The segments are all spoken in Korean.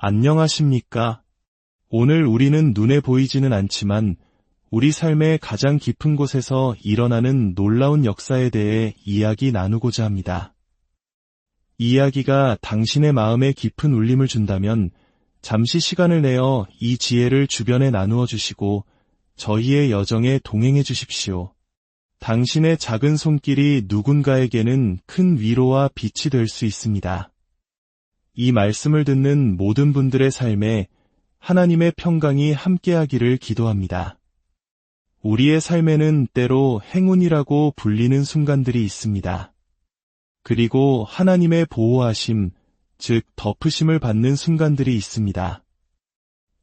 안녕하십니까? 오늘 우리는 눈에 보이지는 않지만 우리 삶의 가장 깊은 곳에서 일어나는 놀라운 역사에 대해 이야기 나누고자 합니다. 이 이야기가 당신의 마음에 깊은 울림을 준다면 잠시 시간을 내어 이 지혜를 주변에 나누어 주시고 저희의 여정에 동행해 주십시오. 당신의 작은 손길이 누군가에게는 큰 위로와 빛이 될 수 있습니다. 이 말씀을 듣는 모든 분들의 삶에 하나님의 평강이 함께하기를 기도합니다. 우리의 삶에는 때로 행운이라고 불리는 순간들이 있습니다. 그리고 하나님의 보호하심, 즉 덮으심을 받는 순간들이 있습니다.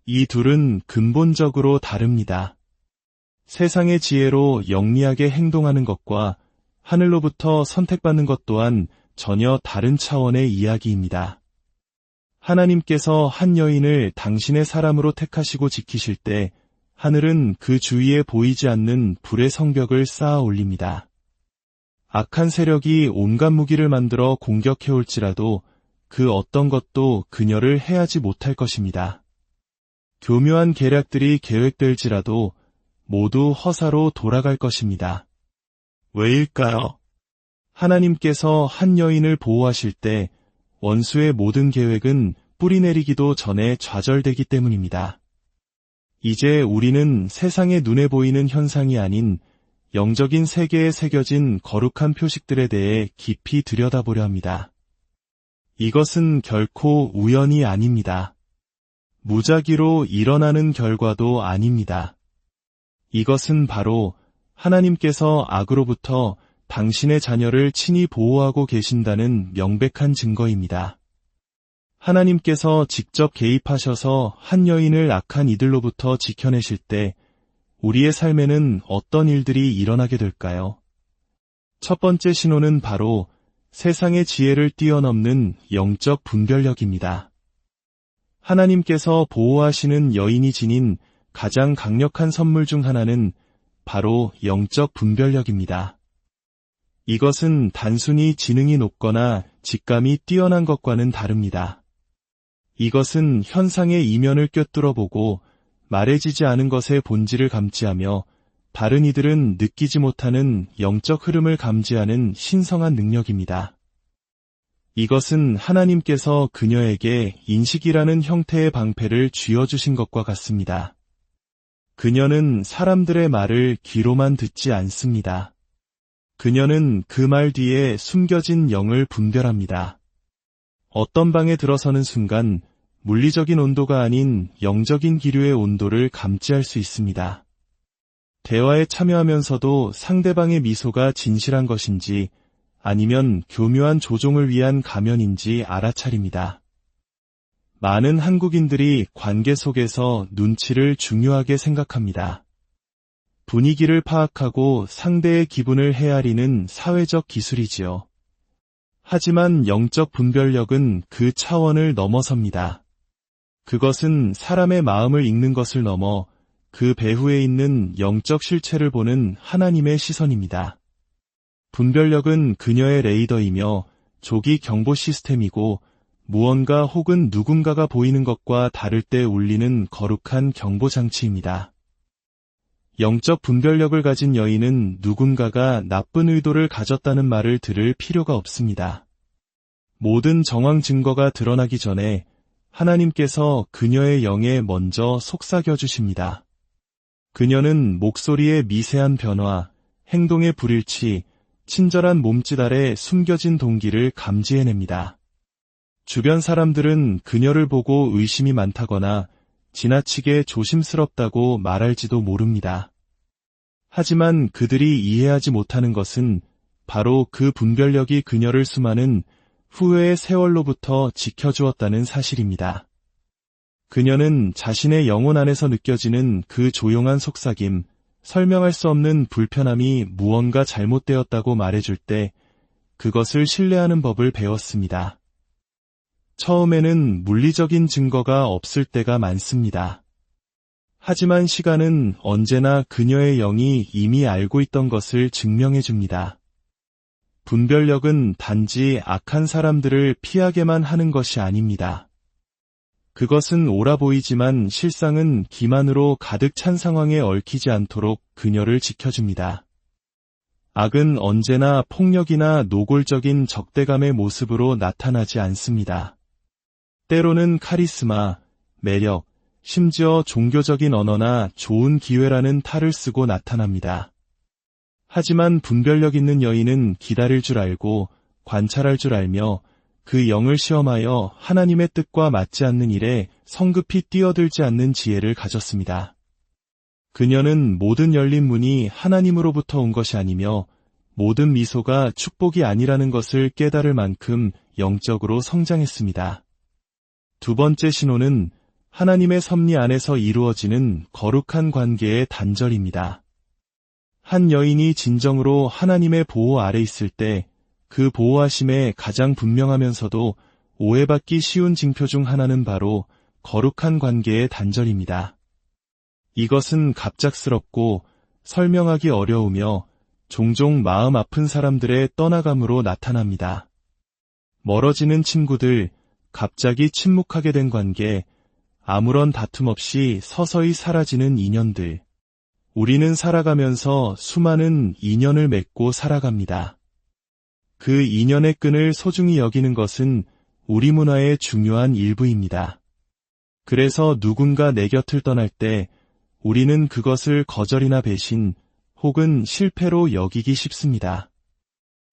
이 둘은 근본적으로 다릅니다. 세상의 지혜로 영리하게 행동하는 것과 하늘로부터 선택받는 것 또한 전혀 다른 차원의 이야기입니다. 하나님께서 한 여인을 당신의 사람으로 택하시고 지키실 때 하늘은 그 주위에 보이지 않는 불의 성벽을 쌓아 올립니다. 악한 세력이 온갖 무기를 만들어 공격해올지라도 그 어떤 것도 그녀를 해하지 못할 것입니다. 교묘한 계략들이 계획될지라도 모두 허사로 돌아갈 것입니다. 왜일까요? 하나님께서 한 여인을 보호하실 때 원수의 모든 계획은 뿌리내리기도 전에 좌절되기 때문입니다. 이제 우리는 세상의 눈에 보이는 현상이 아닌 영적인 세계에 새겨진 거룩한 표식들에 대해 깊이 들여다보려 합니다. 이것은 결코 우연이 아닙니다. 무작위로 일어나는 결과도 아닙니다. 이것은 바로 하나님께서 악으로부터 당신의 자녀를 친히 보호하고 계신다는 명백한 증거입니다. 하나님께서 직접 개입하셔서 한 여인을 악한 이들로부터 지켜내실 때 우리의 삶에는 어떤 일들이 일어나게 될까요? 첫 번째 신호는 바로 세상의 지혜를 뛰어넘는 영적 분별력입니다. 하나님께서 보호하시는 여인이 지닌 가장 강력한 선물 중 하나는 바로 영적 분별력입니다. 이것은 단순히 지능이 높거나 직감이 뛰어난 것과는 다릅니다. 이것은 현상의 이면을 꿰뚫어 보고 말해지지 않은 것의 본질을 감지하며 다른 이들은 느끼지 못하는 영적 흐름을 감지하는 신성한 능력입니다. 이것은 하나님께서 그녀에게 인식이라는 형태의 방패를 쥐어주신 것과 같습니다. 그녀는 사람들의 말을 귀로만 듣지 않습니다. 그녀는 그 말 뒤에 숨겨진 영을 분별합니다. 어떤 방에 들어서는 순간 물리적인 온도가 아닌 영적인 기류의 온도를 감지할 수 있습니다. 대화에 참여하면서도 상대방의 미소가 진실한 것인지 아니면 교묘한 조종을 위한 가면인지 알아차립니다. 많은 한국인들이 관계 속에서 눈치를 중요하게 생각합니다. 분위기를 파악하고 상대의 기분을 헤아리는 사회적 기술이지요. 하지만 영적 분별력은 그 차원을 넘어섭니다. 그것은 사람의 마음을 읽는 것을 넘어 그 배후에 있는 영적 실체를 보는 하나님의 시선입니다. 분별력은 그녀의 레이더이며 조기 경보 시스템이고 무언가 혹은 누군가가 보이는 것과 다를 때 울리는 거룩한 경보 장치입니다. 영적 분별력을 가진 여인은 누군가가 나쁜 의도를 가졌다는 말을 들을 필요가 없습니다. 모든 정황 증거가 드러나기 전에 하나님께서 그녀의 영에 먼저 속삭여 주십니다. 그녀는 목소리의 미세한 변화, 행동의 불일치, 친절한 몸짓 아래 숨겨진 동기를 감지해냅니다. 주변 사람들은 그녀를 보고 의심이 많다거나 지나치게 조심스럽다고 말할지도 모릅니다. 하지만 그들이 이해하지 못하는 것은 바로 그 분별력이 그녀를 수많은 후회의 세월로부터 지켜주었다는 사실입니다. 그녀는 자신의 영혼 안에서 느껴지는 그 조용한 속삭임, 설명할 수 없는 불편함이 무언가 잘못되었다고 말해줄 때 그것을 신뢰하는 법을 배웠습니다. 처음에는 물리적인 증거가 없을 때가 많습니다. 하지만 시간은 언제나 그녀의 영이 이미 알고 있던 것을 증명해 줍니다. 분별력은 단지 악한 사람들을 피하게만 하는 것이 아닙니다. 그것은 옳아 보이지만 실상은 기만으로 가득 찬 상황에 얽히지 않도록 그녀를 지켜줍니다. 악은 언제나 폭력이나 노골적인 적대감의 모습으로 나타나지 않습니다. 때로는 카리스마, 매력, 심지어 종교적인 언어나 좋은 기회라는 탈을 쓰고 나타납니다. 하지만 분별력 있는 여인은 기다릴 줄 알고 관찰할 줄 알며 그 영을 시험하여 하나님의 뜻과 맞지 않는 일에 성급히 뛰어들지 않는 지혜를 가졌습니다. 그녀는 모든 열린 문이 하나님으로부터 온 것이 아니며 모든 미소가 축복이 아니라는 것을 깨달을 만큼 영적으로 성장했습니다. 두 번째 신호는 하나님의 섭리 안에서 이루어지는 거룩한 관계의 단절입니다. 한 여인이 진정으로 하나님의 보호 아래 있을 때 그 보호하심에 가장 분명하면서도 오해받기 쉬운 징표 중 하나는 바로 거룩한 관계의 단절입니다. 이것은 갑작스럽고 설명하기 어려우며 종종 마음 아픈 사람들의 떠나감으로 나타납니다. 멀어지는 친구들, 갑자기 침묵하게 된 관계, 아무런 다툼 없이 서서히 사라지는 인연들. 우리는 살아가면서 수많은 인연을 맺고 살아갑니다. 그 인연의 끈을 소중히 여기는 것은 우리 문화의 중요한 일부입니다. 그래서 누군가 내 곁을 떠날 때 우리는 그것을 거절이나 배신 혹은 실패로 여기기 쉽습니다.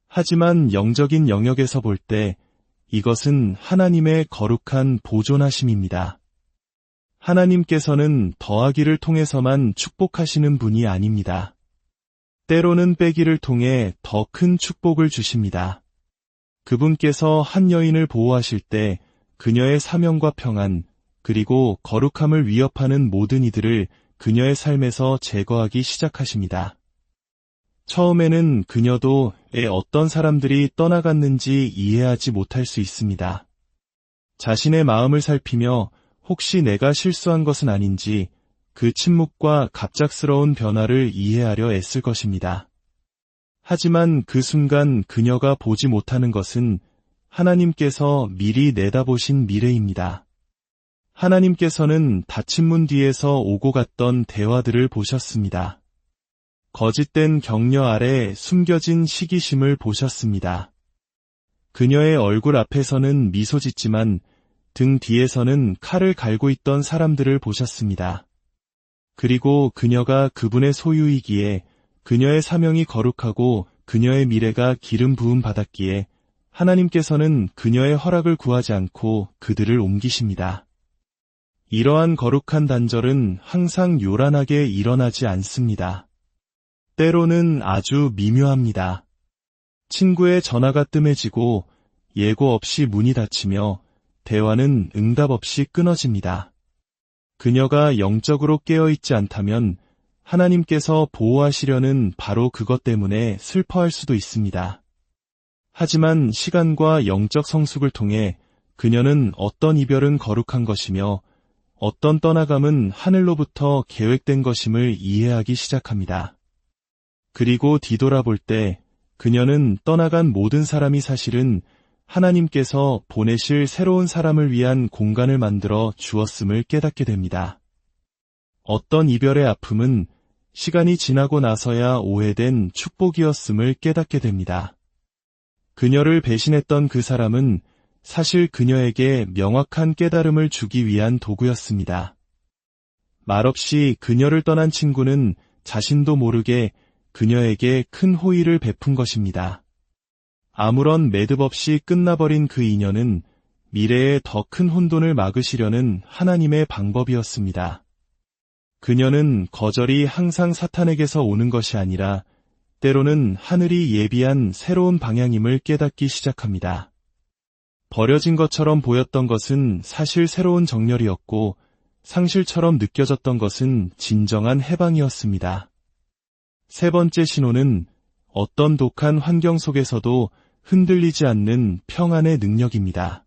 하지만 영적인 영역에서 볼 때 이것은 하나님의 거룩한 보존하심입니다. 하나님께서는 더하기를 통해서만 축복하시는 분이 아닙니다. 때로는 빼기를 통해 더 큰 축복을 주십니다. 그분께서 한 여인을 보호하실 때 그녀의 사명과 평안, 그리고 거룩함을 위협하는 모든 이들을 그녀의 삶에서 제거하기 시작하십니다. 처음에는 그녀도 어떤 사람들이 떠나갔는지 이해하지 못할 수 있습니다. 자신의 마음을 살피며 혹시 내가 실수한 것은 아닌지 그 침묵과 갑작스러운 변화를 이해하려 애쓸 것입니다. 하지만 그 순간 그녀가 보지 못하는 것은 하나님께서 미리 내다보신 미래입니다. 하나님께서는 닫힌 문 뒤에서 오고 갔던 대화들을 보셨습니다. 거짓된 격려 아래 숨겨진 시기심을 보셨습니다. 그녀의 얼굴 앞에서는 미소 짓지만 등 뒤에서는 칼을 갈고 있던 사람들을 보셨습니다. 그리고 그녀가 그분의 소유이기에 그녀의 사명이 거룩하고 그녀의 미래가 기름 부음 받았기에 하나님께서는 그녀의 허락을 구하지 않고 그들을 옮기십니다. 이러한 거룩한 단절은 항상 요란하게 일어나지 않습니다. 때로는 아주 미묘합니다. 친구의 전화가 뜸해지고 예고 없이 문이 닫히며 대화는 응답 없이 끊어집니다. 그녀가 영적으로 깨어있지 않다면 하나님께서 보호하시려는 바로 그것 때문에 슬퍼할 수도 있습니다. 하지만 시간과 영적 성숙을 통해 그녀는 어떤 이별은 거룩한 것이며 어떤 떠나감은 하늘로부터 계획된 것임을 이해하기 시작합니다. 그리고 뒤돌아볼 때 그녀는 떠나간 모든 사람이 사실은 하나님께서 보내실 새로운 사람을 위한 공간을 만들어 주었음을 깨닫게 됩니다. 어떤 이별의 아픔은 시간이 지나고 나서야 오해된 축복이었음을 깨닫게 됩니다. 그녀를 배신했던 그 사람은 사실 그녀에게 명확한 깨달음을 주기 위한 도구였습니다. 말없이 그녀를 떠난 친구는 자신도 모르게 그녀에게 큰 호의를 베푼 것입니다. 아무런 매듭 없이 끝나버린 그 인연은 미래에 더 큰 혼돈을 막으시려는 하나님의 방법이었습니다. 그녀는 거절이 항상 사탄에게서 오는 것이 아니라 때로는 하늘이 예비한 새로운 방향임을 깨닫기 시작합니다. 버려진 것처럼 보였던 것은 사실 새로운 정렬이었고 상실처럼 느껴졌던 것은 진정한 해방이었습니다. 세 번째 신호는 어떤 독한 환경 속에서도 흔들리지 않는 평안의 능력입니다.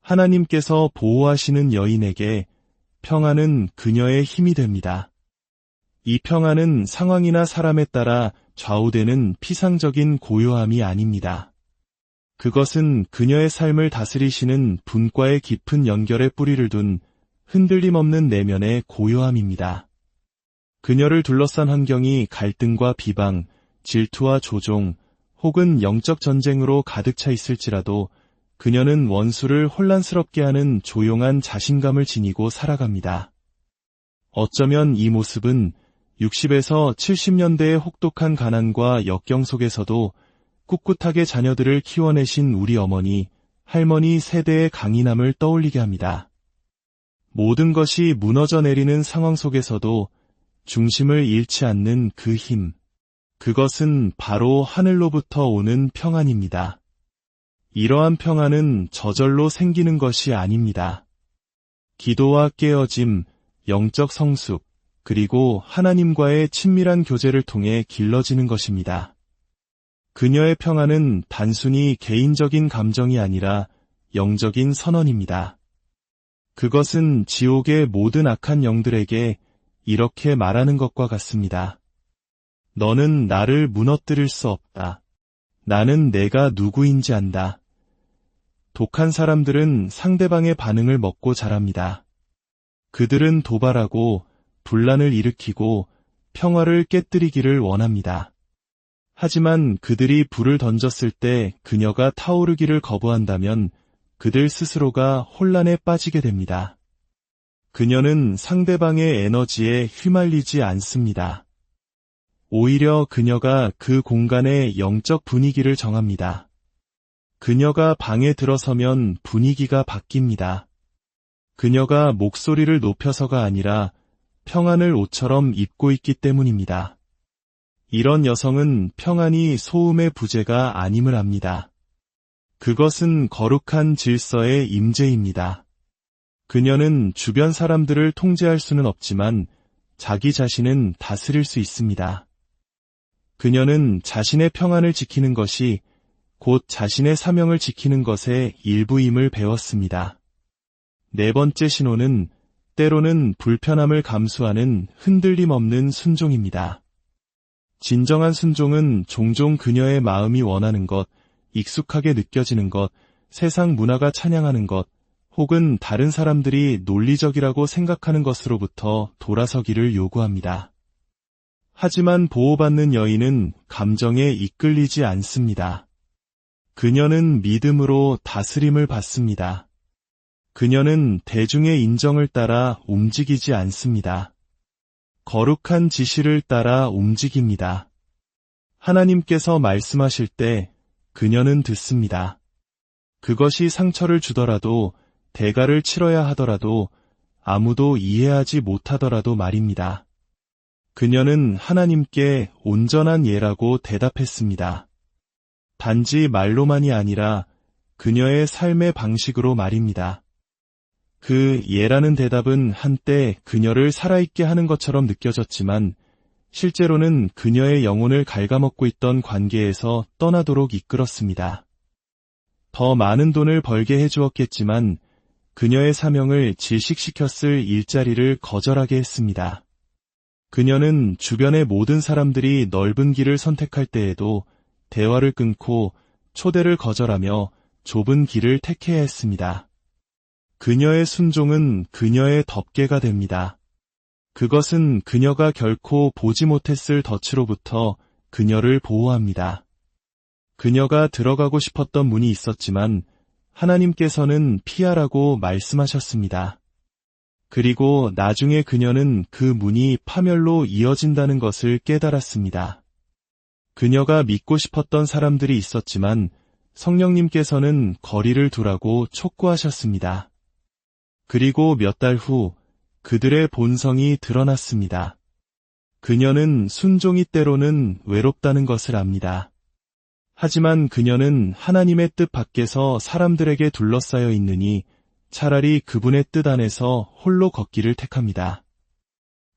하나님께서 보호하시는 여인에게 평안은 그녀의 힘이 됩니다. 이 평안은 상황이나 사람에 따라 좌우되는 피상적인 고요함이 아닙니다. 그것은 그녀의 삶을 다스리시는 분과의 깊은 연결에 뿌리를 둔 흔들림 없는 내면의 고요함입니다. 그녀를 둘러싼 환경이 갈등과 비방, 질투와 조종, 혹은 영적 전쟁으로 가득 차 있을지라도 그녀는 원수를 혼란스럽게 하는 조용한 자신감을 지니고 살아갑니다. 어쩌면 이 모습은 60에서 70년대의 혹독한 가난과 역경 속에서도 꿋꿋하게 자녀들을 키워내신 우리 어머니, 할머니 세대의 강인함을 떠올리게 합니다. 모든 것이 무너져 내리는 상황 속에서도 중심을 잃지 않는 그 힘, 그것은 바로 하늘로부터 오는 평안입니다. 이러한 평안은 저절로 생기는 것이 아닙니다. 기도와 깨어짐, 영적 성숙, 그리고 하나님과의 친밀한 교제를 통해 길러지는 것입니다. 그녀의 평안은 단순히 개인적인 감정이 아니라 영적인 선언입니다. 그것은 지옥의 모든 악한 영들에게 이렇게 말하는 것과 같습니다. 너는 나를 무너뜨릴 수 없다. 나는 내가 누구인지 안다. 독한 사람들은 상대방의 반응을 먹고 자랍니다. 그들은 도발하고 분란을 일으키고 평화를 깨뜨리기를 원합니다. 하지만 그들이 불을 던졌을 때 그녀가 타오르기를 거부한다면 그들 스스로가 혼란에 빠지게 됩니다. 그녀는 상대방의 에너지에 휘말리지 않습니다. 오히려 그녀가 그 공간의 영적 분위기를 정합니다. 그녀가 방에 들어서면 분위기가 바뀝니다. 그녀가 목소리를 높여서가 아니라 평안을 옷처럼 입고 있기 때문입니다. 이런 여성은 평안이 소음의 부재가 아님을 압니다. 그것은 거룩한 질서의 임재입니다. 그녀는 주변 사람들을 통제할 수는 없지만 자기 자신은 다스릴 수 있습니다. 그녀는 자신의 평안을 지키는 것이 곧 자신의 사명을 지키는 것의 일부임을 배웠습니다. 네 번째 신호는 때로는 불편함을 감수하는 흔들림 없는 순종입니다. 진정한 순종은 종종 그녀의 마음이 원하는 것, 익숙하게 느껴지는 것, 세상 문화가 찬양하는 것, 혹은 다른 사람들이 논리적이라고 생각하는 것으로부터 돌아서기를 요구합니다. 하지만 보호받는 여인은 감정에 이끌리지 않습니다. 그녀는 믿음으로 다스림을 받습니다. 그녀는 대중의 인정을 따라 움직이지 않습니다. 거룩한 지시를 따라 움직입니다. 하나님께서 말씀하실 때 그녀는 듣습니다. 그것이 상처를 주더라도 대가를 치러야 하더라도 아무도 이해하지 못하더라도 말입니다. 그녀는 하나님께 온전한 예라고 대답했습니다. 단지 말로만이 아니라 그녀의 삶의 방식으로 말입니다. 그 예라는 대답은 한때 그녀를 살아있게 하는 것처럼 느껴졌지만 실제로는 그녀의 영혼을 갉아먹고 있던 관계에서 떠나도록 이끌었습니다. 더 많은 돈을 벌게 해주었겠지만 그녀의 사명을 질식시켰을 일자리를 거절하게 했습니다. 그녀는 주변의 모든 사람들이 넓은 길을 선택할 때에도 대화를 끊고 초대를 거절하며 좁은 길을 택해야 했습니다. 그녀의 순종은 그녀의 덮개가 됩니다. 그것은 그녀가 결코 보지 못했을 덫으로부터 그녀를 보호합니다. 그녀가 들어가고 싶었던 문이 있었지만 하나님께서는 피하라고 말씀하셨습니다. 그리고 나중에 그녀는 그 문이 파멸로 이어진다는 것을 깨달았습니다. 그녀가 믿고 싶었던 사람들이 있었지만 성령님께서는 거리를 두라고 촉구하셨습니다. 그리고 몇 달 후 그들의 본성이 드러났습니다. 그녀는 순종이 때로는 외롭다는 것을 압니다. 하지만 그녀는 하나님의 뜻 밖에서 사람들에게 둘러싸여 있느니 차라리 그분의 뜻 안에서 홀로 걷기를 택합니다.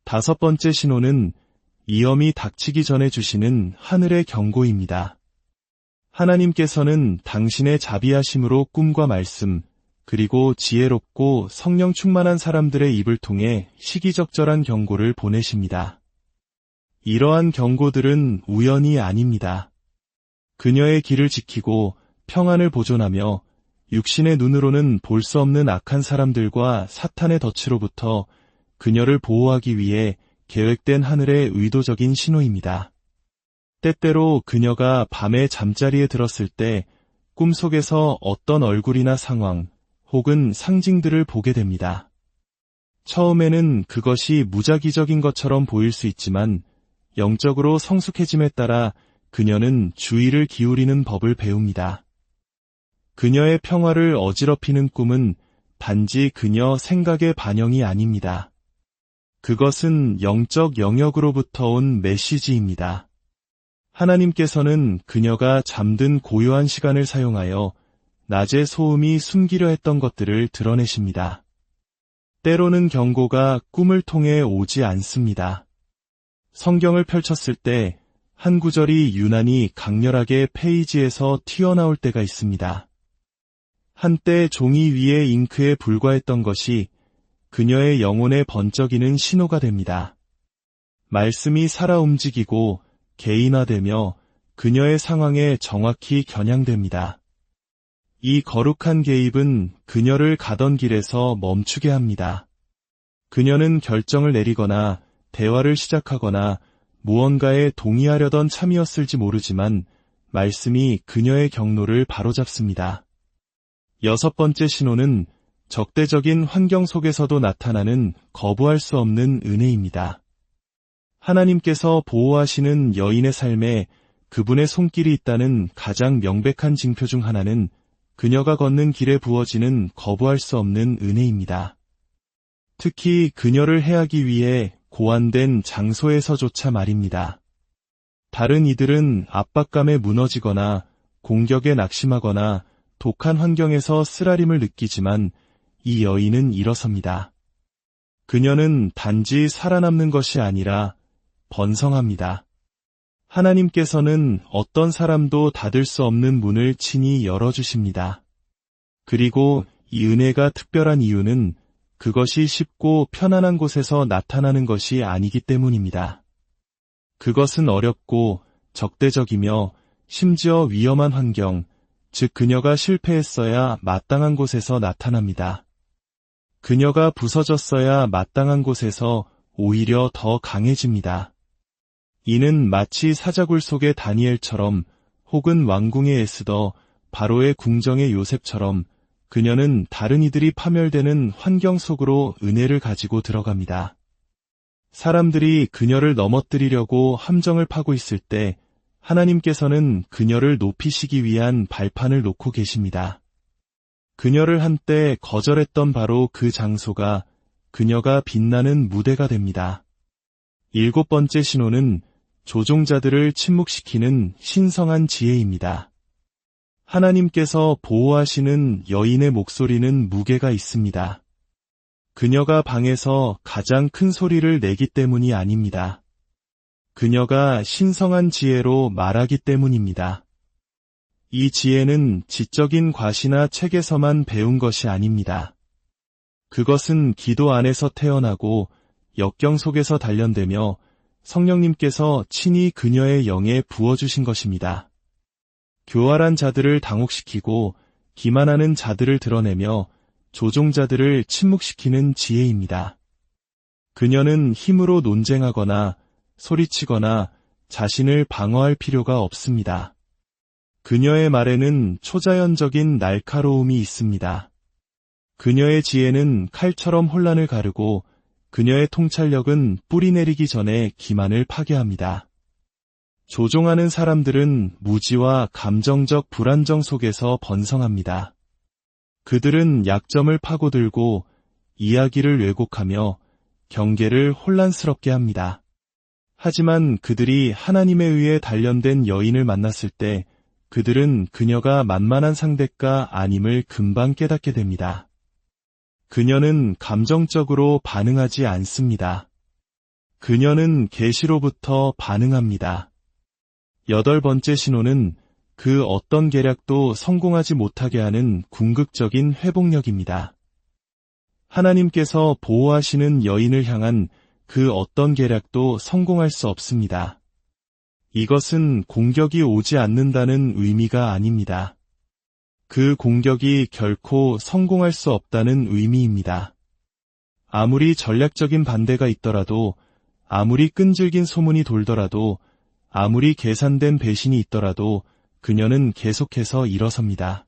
다섯 번째 신호는 위험이 닥치기 전에 주시는 하늘의 경고입니다. 하나님께서는 당신의 자비하심으로 꿈과 말씀, 그리고 지혜롭고 성령 충만한 사람들의 입을 통해 시기적절한 경고를 보내십니다. 이러한 경고들은 우연이 아닙니다. 그녀의 길을 지키고 평안을 보존하며 육신의 눈으로는 볼 수 없는 악한 사람들과 사탄의 덫으로부터 그녀를 보호하기 위해 계획된 하늘의 의도적인 신호입니다. 때때로 그녀가 밤에 잠자리에 들었을 때 꿈속에서 어떤 얼굴이나 상황 혹은 상징들을 보게 됩니다. 처음에는 그것이 무작위적인 것처럼 보일 수 있지만 영적으로 성숙해짐에 따라 그녀는 주의를 기울이는 법을 배웁니다. 그녀의 평화를 어지럽히는 꿈은 단지 그녀 생각의 반영이 아닙니다. 그것은 영적 영역으로부터 온 메시지입니다. 하나님께서는 그녀가 잠든 고요한 시간을 사용하여 낮의 소음이 숨기려 했던 것들을 드러내십니다. 때로는 경고가 꿈을 통해 오지 않습니다. 성경을 펼쳤을 때 한 구절이 유난히 강렬하게 페이지에서 튀어나올 때가 있습니다. 한때 종이 위에 잉크에 불과했던 것이 그녀의 영혼에 번쩍이는 신호가 됩니다. 말씀이 살아 움직이고 개인화되며 그녀의 상황에 정확히 겨냥됩니다. 이 거룩한 개입은 그녀를 가던 길에서 멈추게 합니다. 그녀는 결정을 내리거나 대화를 시작하거나 무언가에 동의하려던 참이었을지 모르지만 말씀이 그녀의 경로를 바로잡습니다. 여섯 번째 신호는 적대적인 환경 속에서도 나타나는 거부할 수 없는 은혜입니다. 하나님께서 보호하시는 여인의 삶에 그분의 손길이 있다는 가장 명백한 징표 중 하나는 그녀가 걷는 길에 부어지는 거부할 수 없는 은혜입니다. 특히 그녀를 해하기 위해 고안된 장소에서조차 말입니다. 다른 이들은 압박감에 무너지거나 공격에 낙심하거나 독한 환경에서 쓰라림을 느끼지만 이 여인은 일어섭니다. 그녀는 단지 살아남는 것이 아니라 번성합니다. 하나님께서는 어떤 사람도 닫을 수 없는 문을 친히 열어주십니다. 그리고 이 은혜가 특별한 이유는 그것이 쉽고 편안한 곳에서 나타나는 것이 아니기 때문입니다. 그것은 어렵고 적대적이며 심지어 위험한 환경, 즉 그녀가 실패했어야 마땅한 곳에서 나타납니다. 그녀가 부서졌어야 마땅한 곳에서 오히려 더 강해집니다. 이는 마치 사자굴 속의 다니엘처럼 혹은 왕궁의 에스더, 바로의 궁정의 요셉처럼 그녀는 다른 이들이 파멸되는 환경 속으로 은혜를 가지고 들어갑니다. 사람들이 그녀를 넘어뜨리려고 함정을 파고 있을 때 하나님께서는 그녀를 높이시기 위한 발판을 놓고 계십니다. 그녀를 한때 거절했던 바로 그 장소가 그녀가 빛나는 무대가 됩니다. 일곱 번째 신호는 조종자들을 침묵시키는 신성한 지혜입니다. 하나님께서 보호하시는 여인의 목소리는 무게가 있습니다. 그녀가 방에서 가장 큰 소리를 내기 때문이 아닙니다. 그녀가 신성한 지혜로 말하기 때문입니다. 이 지혜는 지적인 과시나 책에서만 배운 것이 아닙니다. 그것은 기도 안에서 태어나고 역경 속에서 단련되며 성령님께서 친히 그녀의 영에 부어주신 것입니다. 교활한 자들을 당혹시키고 기만하는 자들을 드러내며 조종자들을 침묵시키는 지혜입니다. 그녀는 힘으로 논쟁하거나 소리치거나 자신을 방어할 필요가 없습니다. 그녀의 말에는 초자연적인 날카로움이 있습니다. 그녀의 지혜는 칼처럼 혼란을 가르고 그녀의 통찰력은 뿌리 내리기 전에 기만을 파괴합니다. 조종하는 사람들은 무지와 감정적 불안정 속에서 번성합니다. 그들은 약점을 파고들고 이야기를 왜곡하며 경계를 혼란스럽게 합니다. 하지만 그들이 하나님에 의해 단련된 여인을 만났을 때 그들은 그녀가 만만한 상대가 아님을 금방 깨닫게 됩니다. 그녀는 감정적으로 반응하지 않습니다. 그녀는 계시로부터 반응합니다. 여덟 번째 신호는 그 어떤 계략도 성공하지 못하게 하는 궁극적인 회복력입니다. 하나님께서 보호하시는 여인을 향한 그 어떤 계략도 성공할 수 없습니다. 이것은 공격이 오지 않는다는 의미가 아닙니다. 그 공격이 결코 성공할 수 없다는 의미입니다. 아무리 전략적인 반대가 있더라도, 아무리 끈질긴 소문이 돌더라도, 아무리 계산된 배신이 있더라도 그녀는 계속해서 일어섭니다.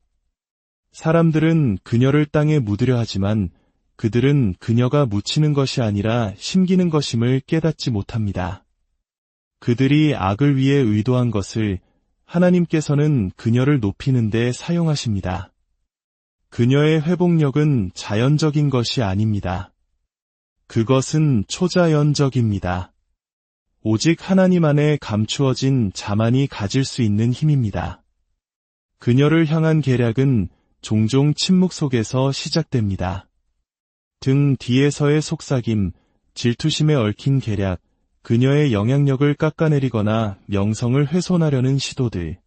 사람들은 그녀를 땅에 묻으려 하지만 그들은 그녀가 묻히는 것이 아니라 심기는 것임을 깨닫지 못합니다. 그들이 악을 위해 의도한 것을 하나님께서는 그녀를 높이는 데 사용하십니다. 그녀의 회복력은 자연적인 것이 아닙니다. 그것은 초자연적입니다. 오직 하나님 안에 감추어진 자만이 가질 수 있는 힘입니다. 그녀를 향한 계략은 종종 침묵 속에서 시작됩니다. 등 뒤에서의 속삭임, 질투심에 얽힌 계략, 그녀의 영향력을 깎아내리거나 명성을 훼손하려는 시도들.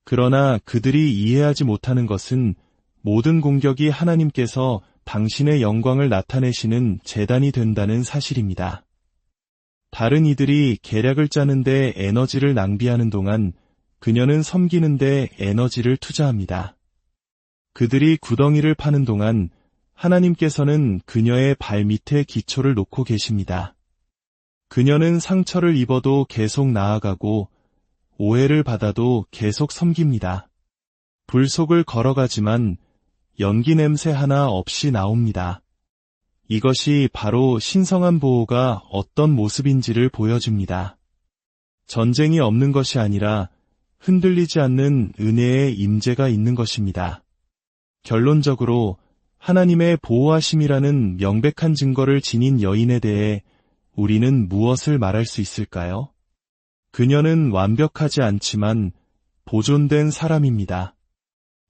그러나 그들이 이해하지 못하는 것은 모든 공격이 하나님께서 당신의 영광을 나타내시는 재단이 된다는 사실입니다. 다른 이들이 계략을 짜는데 에너지를 낭비하는 동안 그녀는 섬기는데 에너지를 투자합니다. 그들이 구덩이를 파는 동안 하나님께서는 그녀의 발 밑에 기초를 놓고 계십니다. 그녀는 상처를 입어도 계속 나아가고 오해를 받아도 계속 섬깁니다. 불 속을 걸어가지만 연기 냄새 하나 없이 나옵니다. 이것이 바로 신성한 보호가 어떤 모습인지를 보여줍니다. 전쟁이 없는 것이 아니라 흔들리지 않는 은혜의 임재가 있는 것입니다. 결론적으로 하나님의 보호하심이라는 명백한 증거를 지닌 여인에 대해 우리는 무엇을 말할 수 있을까요? 그녀는 완벽하지 않지만 보존된 사람입니다.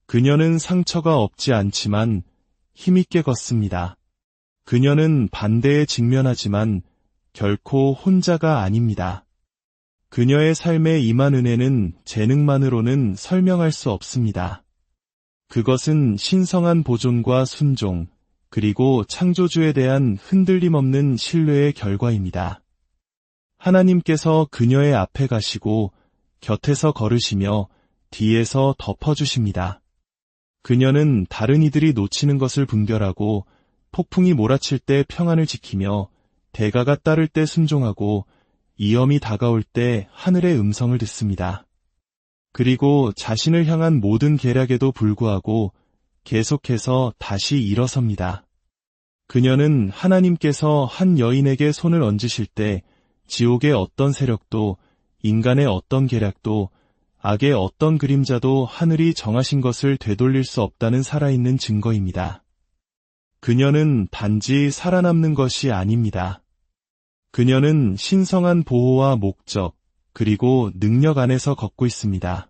그녀는 상처가 없지 않지만 힘있게 걷습니다. 그녀는 반대에 직면하지만 결코 혼자가 아닙니다. 그녀의 삶에 임한 은혜는 재능만으로는 설명할 수 없습니다. 그것은 신성한 보존과 순종, 그리고 창조주에 대한 흔들림 없는 신뢰의 결과입니다. 하나님께서 그녀의 앞에 가시고 곁에서 걸으시며 뒤에서 덮어주십니다. 그녀는 다른 이들이 놓치는 것을 분별하고 폭풍이 몰아칠 때 평안을 지키며 대가가 따를 때 순종하고 위험이 다가올 때 하늘의 음성을 듣습니다. 그리고 자신을 향한 모든 계략에도 불구하고 계속해서 다시 일어섭니다. 그녀는 하나님께서 한 여인에게 손을 얹으실 때 지옥의 어떤 세력도, 인간의 어떤 계략도, 악의 어떤 그림자도 하늘이 정하신 것을 되돌릴 수 없다는 살아있는 증거입니다. 그녀는 단지 살아남는 것이 아닙니다. 그녀는 신성한 보호와 목적, 그리고 능력 안에서 걷고 있습니다.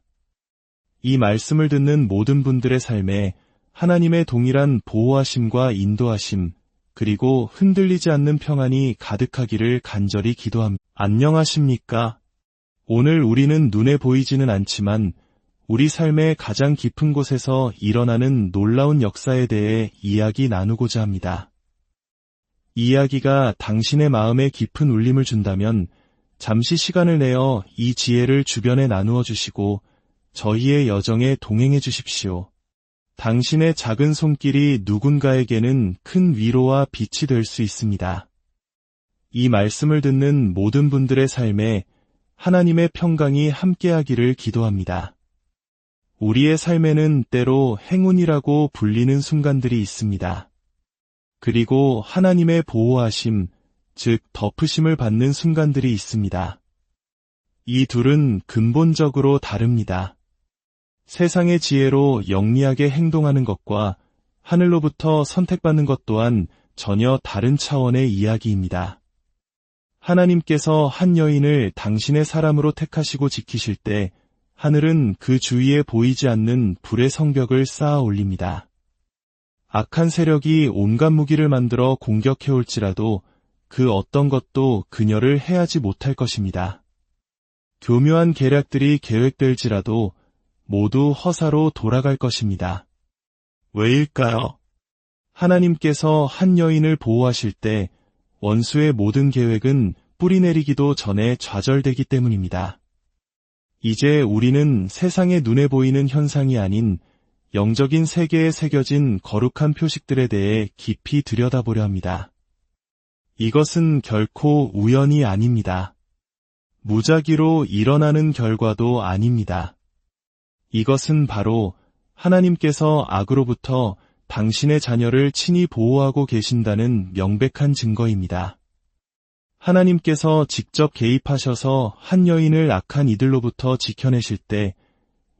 이 말씀을 듣는 모든 분들의 삶에 하나님의 동일한 보호하심과 인도하심, 그리고 흔들리지 않는 평안이 가득하기를 간절히 기도합니다. 안녕하십니까? 오늘 우리는 눈에 보이지는 않지만 우리 삶의 가장 깊은 곳에서 일어나는 놀라운 역사에 대해 이야기 나누고자 합니다. 이 이야기가 당신의 마음에 깊은 울림을 준다면 잠시 시간을 내어 이 지혜를 주변에 나누어 주시고 저희의 여정에 동행해 주십시오. 당신의 작은 손길이 누군가에게는 큰 위로와 빛이 될 수 있습니다. 이 말씀을 듣는 모든 분들의 삶에 하나님의 평강이 함께하기를 기도합니다. 우리의 삶에는 때로 행운이라고 불리는 순간들이 있습니다. 그리고 하나님의 보호하심, 즉 덮으심을 받는 순간들이 있습니다. 이 둘은 근본적으로 다릅니다. 세상의 지혜로 영리하게 행동하는 것과 하늘로부터 선택받는 것 또한 전혀 다른 차원의 이야기입니다. 하나님께서 한 여인을 당신의 사람으로 택하시고 지키실 때 하늘은 그 주위에 보이지 않는 불의 성벽을 쌓아 올립니다. 악한 세력이 온갖 무기를 만들어 공격해올지라도 그 어떤 것도 그녀를 해하지 못할 것입니다. 교묘한 계략들이 계획될지라도 모두 허사로 돌아갈 것입니다. 왜일까요? 하나님께서 한 여인을 보호하실 때 원수의 모든 계획은 뿌리내리기도 전에 좌절되기 때문입니다. 이제 우리는 세상의 눈에 보이는 현상이 아닌 영적인 세계에 새겨진 거룩한 표식들에 대해 깊이 들여다보려 합니다. 이것은 결코 우연이 아닙니다. 무작위로 일어나는 결과도 아닙니다. 이것은 바로 하나님께서 악으로부터 당신의 자녀를 친히 보호하고 계신다는 명백한 증거입니다. 하나님께서 직접 개입하셔서 한 여인을 악한 이들로부터 지켜내실 때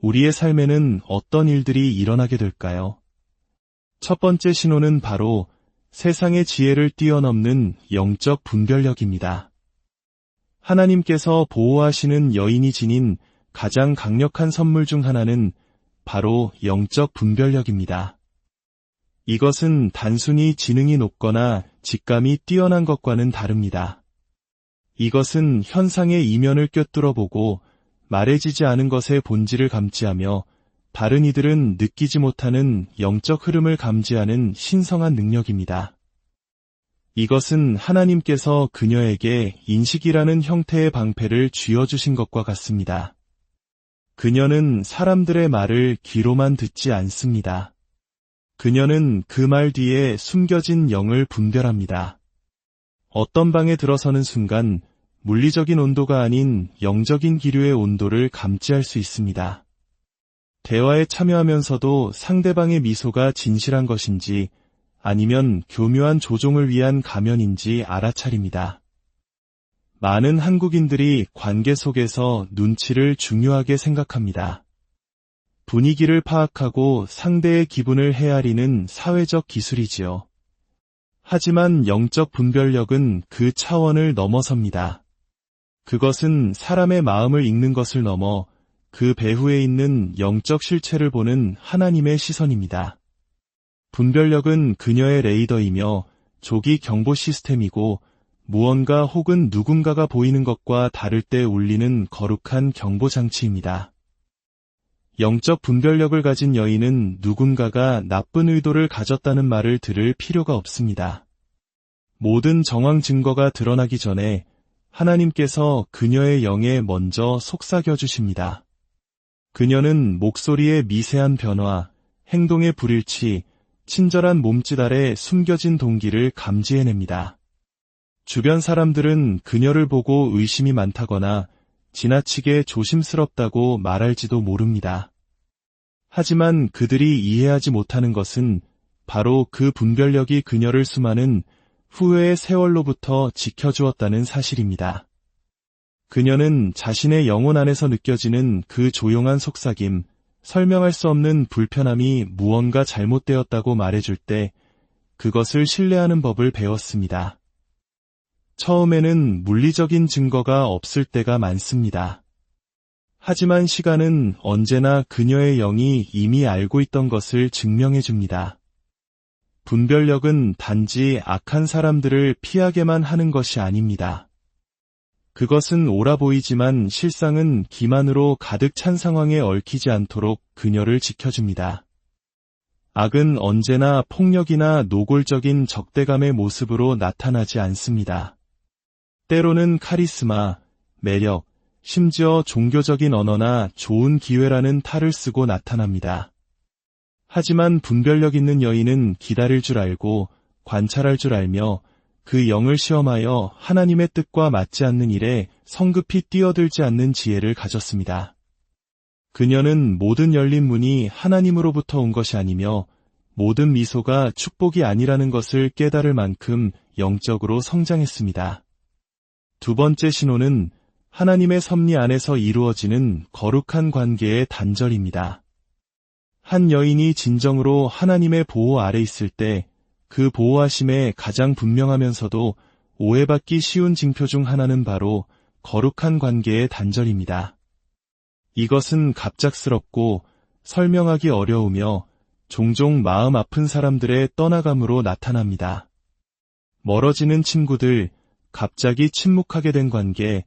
우리의 삶에는 어떤 일들이 일어나게 될까요? 첫 번째 신호는 바로 세상의 지혜를 뛰어넘는 영적 분별력입니다. 하나님께서 보호하시는 여인이 지닌 가장 강력한 선물 중 하나는 바로 영적 분별력입니다. 이것은 단순히 지능이 높거나 직감이 뛰어난 것과는 다릅니다. 이것은 현상의 이면을 꿰뚫어 보고 말해지지 않은 것의 본질을 감지하며 다른 이들은 느끼지 못하는 영적 흐름을 감지하는 신성한 능력입니다. 이것은 하나님께서 그녀에게 인식이라는 형태의 방패를 쥐어주신 것과 같습니다. 그녀는 사람들의 말을 귀로만 듣지 않습니다. 그녀는 그 말 뒤에 숨겨진 영을 분별합니다. 어떤 방에 들어서는 순간 물리적인 온도가 아닌 영적인 기류의 온도를 감지할 수 있습니다. 대화에 참여하면서도 상대방의 미소가 진실한 것인지 아니면 교묘한 조종을 위한 가면인지 알아차립니다. 많은 한국인들이 관계 속에서 눈치를 중요하게 생각합니다. 분위기를 파악하고 상대의 기분을 헤아리는 사회적 기술이지요. 하지만 영적 분별력은 그 차원을 넘어섭니다. 그것은 사람의 마음을 읽는 것을 넘어 그 배후에 있는 영적 실체를 보는 하나님의 시선입니다. 분별력은 그녀의 레이더이며 조기 경보 시스템이고 무언가 혹은 누군가가 보이는 것과 다를 때 울리는 거룩한 경보 장치입니다. 영적 분별력을 가진 여인은 누군가가 나쁜 의도를 가졌다는 말을 들을 필요가 없습니다. 모든 정황 증거가 드러나기 전에 하나님께서 그녀의 영에 먼저 속삭여 주십니다. 그녀는 목소리의 미세한 변화, 행동의 불일치, 친절한 몸짓 아래 숨겨진 동기를 감지해냅니다. 주변 사람들은 그녀를 보고 의심이 많다거나 지나치게 조심스럽다고 말할지도 모릅니다. 하지만 그들이 이해하지 못하는 것은 바로 그 분별력이 그녀를 수많은 후회의 세월로부터 지켜주었다는 사실입니다. 그녀는 자신의 영혼 안에서 느껴지는 그 조용한 속삭임, 설명할 수 없는 불편함이 무언가 잘못되었다고 말해줄 때 그것을 신뢰하는 법을 배웠습니다. 처음에는 물리적인 증거가 없을 때가 많습니다. 하지만 시간은 언제나 그녀의 영이 이미 알고 있던 것을 증명해 줍니다. 분별력은 단지 악한 사람들을 피하게만 하는 것이 아닙니다. 그것은 옳아 보이지만 실상은 기만으로 가득 찬 상황에 얽히지 않도록 그녀를 지켜줍니다. 악은 언제나 폭력이나 노골적인 적대감의 모습으로 나타나지 않습니다. 때로는 카리스마, 매력, 심지어 종교적인 언어나 좋은 기회라는 탈을 쓰고 나타납니다. 하지만 분별력 있는 여인은 기다릴 줄 알고 관찰할 줄 알며 그 영을 시험하여 하나님의 뜻과 맞지 않는 일에 성급히 뛰어들지 않는 지혜를 가졌습니다. 그녀는 모든 열린 문이 하나님으로부터 온 것이 아니며 모든 미소가 축복이 아니라는 것을 깨달을 만큼 영적으로 성장했습니다. 두 번째 신호는 하나님의 섭리 안에서 이루어지는 거룩한 관계의 단절입니다. 한 여인이 진정으로 하나님의 보호 아래 있을 때 그 보호하심에 가장 분명하면서도 오해받기 쉬운 징표 중 하나는 바로 거룩한 관계의 단절입니다. 이것은 갑작스럽고 설명하기 어려우며 종종 마음 아픈 사람들의 떠나감으로 나타납니다. 멀어지는 친구들, 갑자기 침묵하게 된 관계,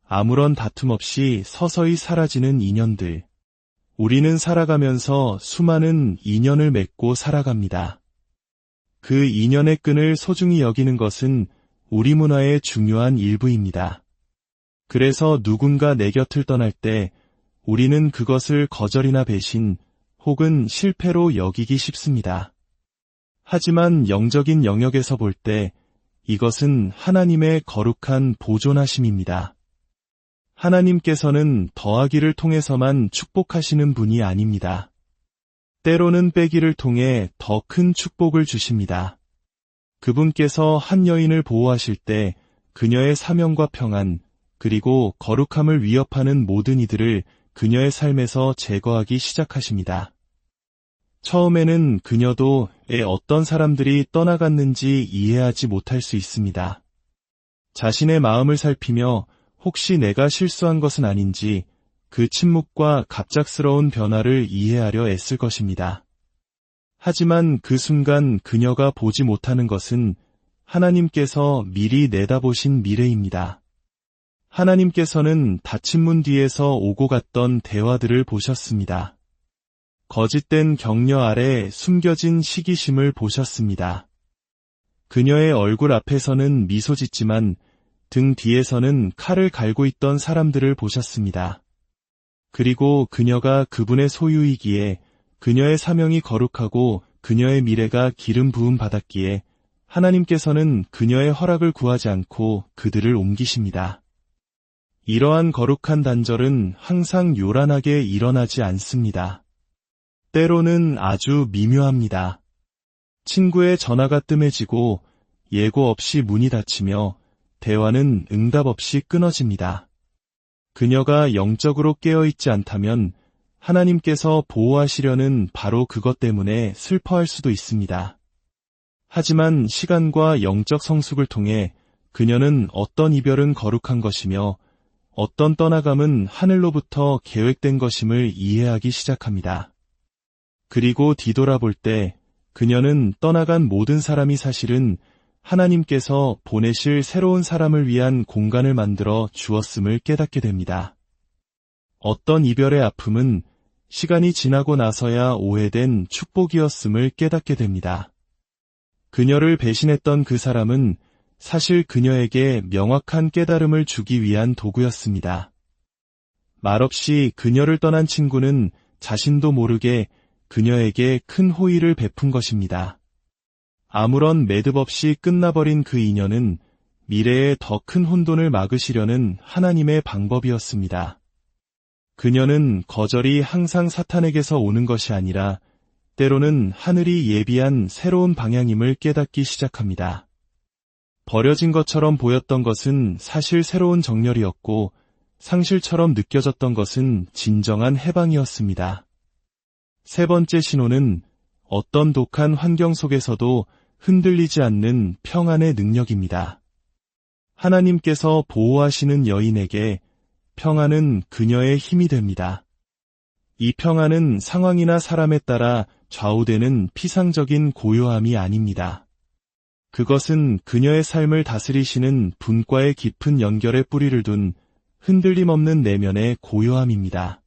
아무런 다툼 없이 서서히 사라지는 인연들. 우리는 살아가면서 수많은 인연을 맺고 살아갑니다. 그 인연의 끈을 소중히 여기는 것은 우리 문화의 중요한 일부입니다. 그래서 누군가 내 곁을 떠날 때 우리는 그것을 거절이나 배신 혹은 실패로 여기기 쉽습니다. 하지만 영적인 영역에서 볼 때 이것은 하나님의 거룩한 보존하심입니다. 하나님께서는 더하기를 통해서만 축복하시는 분이 아닙니다. 때로는 빼기를 통해 더 큰 축복을 주십니다. 그분께서 한 여인을 보호하실 때 그녀의 사명과 평안, 그리고 거룩함을 위협하는 모든 이들을 그녀의 삶에서 제거하기 시작하십니다. 처음에는 그녀도 왜 어떤 사람들이 떠나갔는지 이해하지 못할 수 있습니다. 자신의 마음을 살피며 혹시 내가 실수한 것은 아닌지 그 침묵과 갑작스러운 변화를 이해하려 애쓸 것입니다. 하지만 그 순간 그녀가 보지 못하는 것은 하나님께서 미리 내다보신 미래입니다. 하나님께서는 닫힌 문 뒤에서 오고 갔던 대화들을 보셨습니다. 거짓된 격려 아래 숨겨진 시기심을 보셨습니다. 그녀의 얼굴 앞에서는 미소 짓지만 등 뒤에서는 칼을 갈고 있던 사람들을 보셨습니다. 그리고 그녀가 그분의 소유이기에 그녀의 사명이 거룩하고 그녀의 미래가 기름 부음 받았기에 하나님께서는 그녀의 허락을 구하지 않고 그들을 옮기십니다. 이러한 거룩한 단절은 항상 요란하게 일어나지 않습니다. 때로는 아주 미묘합니다. 친구의 전화가 뜸해지고 예고 없이 문이 닫히며 대화는 응답 없이 끊어집니다. 그녀가 영적으로 깨어있지 않다면 하나님께서 보호하시려는 바로 그것 때문에 슬퍼할 수도 있습니다. 하지만 시간과 영적 성숙을 통해 그녀는 어떤 이별은 거룩한 것이며 어떤 떠나감은 하늘로부터 계획된 것임을 이해하기 시작합니다. 그리고 뒤돌아볼 때 그녀는 떠나간 모든 사람이 사실은 하나님께서 보내실 새로운 사람을 위한 공간을 만들어 주었음을 깨닫게 됩니다. 어떤 이별의 아픔은 시간이 지나고 나서야 오해된 축복이었음을 깨닫게 됩니다. 그녀를 배신했던 그 사람은 사실 그녀에게 명확한 깨달음을 주기 위한 도구였습니다. 말없이 그녀를 떠난 친구는 자신도 모르게 그녀에게 큰 호의를 베푼 것입니다. 아무런 매듭 없이 끝나버린 그 인연은 미래에 더 큰 혼돈을 막으시려는 하나님의 방법이었습니다. 그녀는 거절이 항상 사탄에게서 오는 것이 아니라 때로는 하늘이 예비한 새로운 방향임을 깨닫기 시작합니다. 버려진 것처럼 보였던 것은 사실 새로운 정렬이었고 상실처럼 느껴졌던 것은 진정한 해방이었습니다. 세 번째 신호는 어떤 독한 환경 속에서도 흔들리지 않는 평안의 능력입니다. 하나님께서 보호하시는 여인에게 평안은 그녀의 힘이 됩니다. 이 평안은 상황이나 사람에 따라 좌우되는 피상적인 고요함이 아닙니다. 그것은 그녀의 삶을 다스리시는 분과의 깊은 연결에 뿌리를 둔 흔들림 없는 내면의 고요함입니다.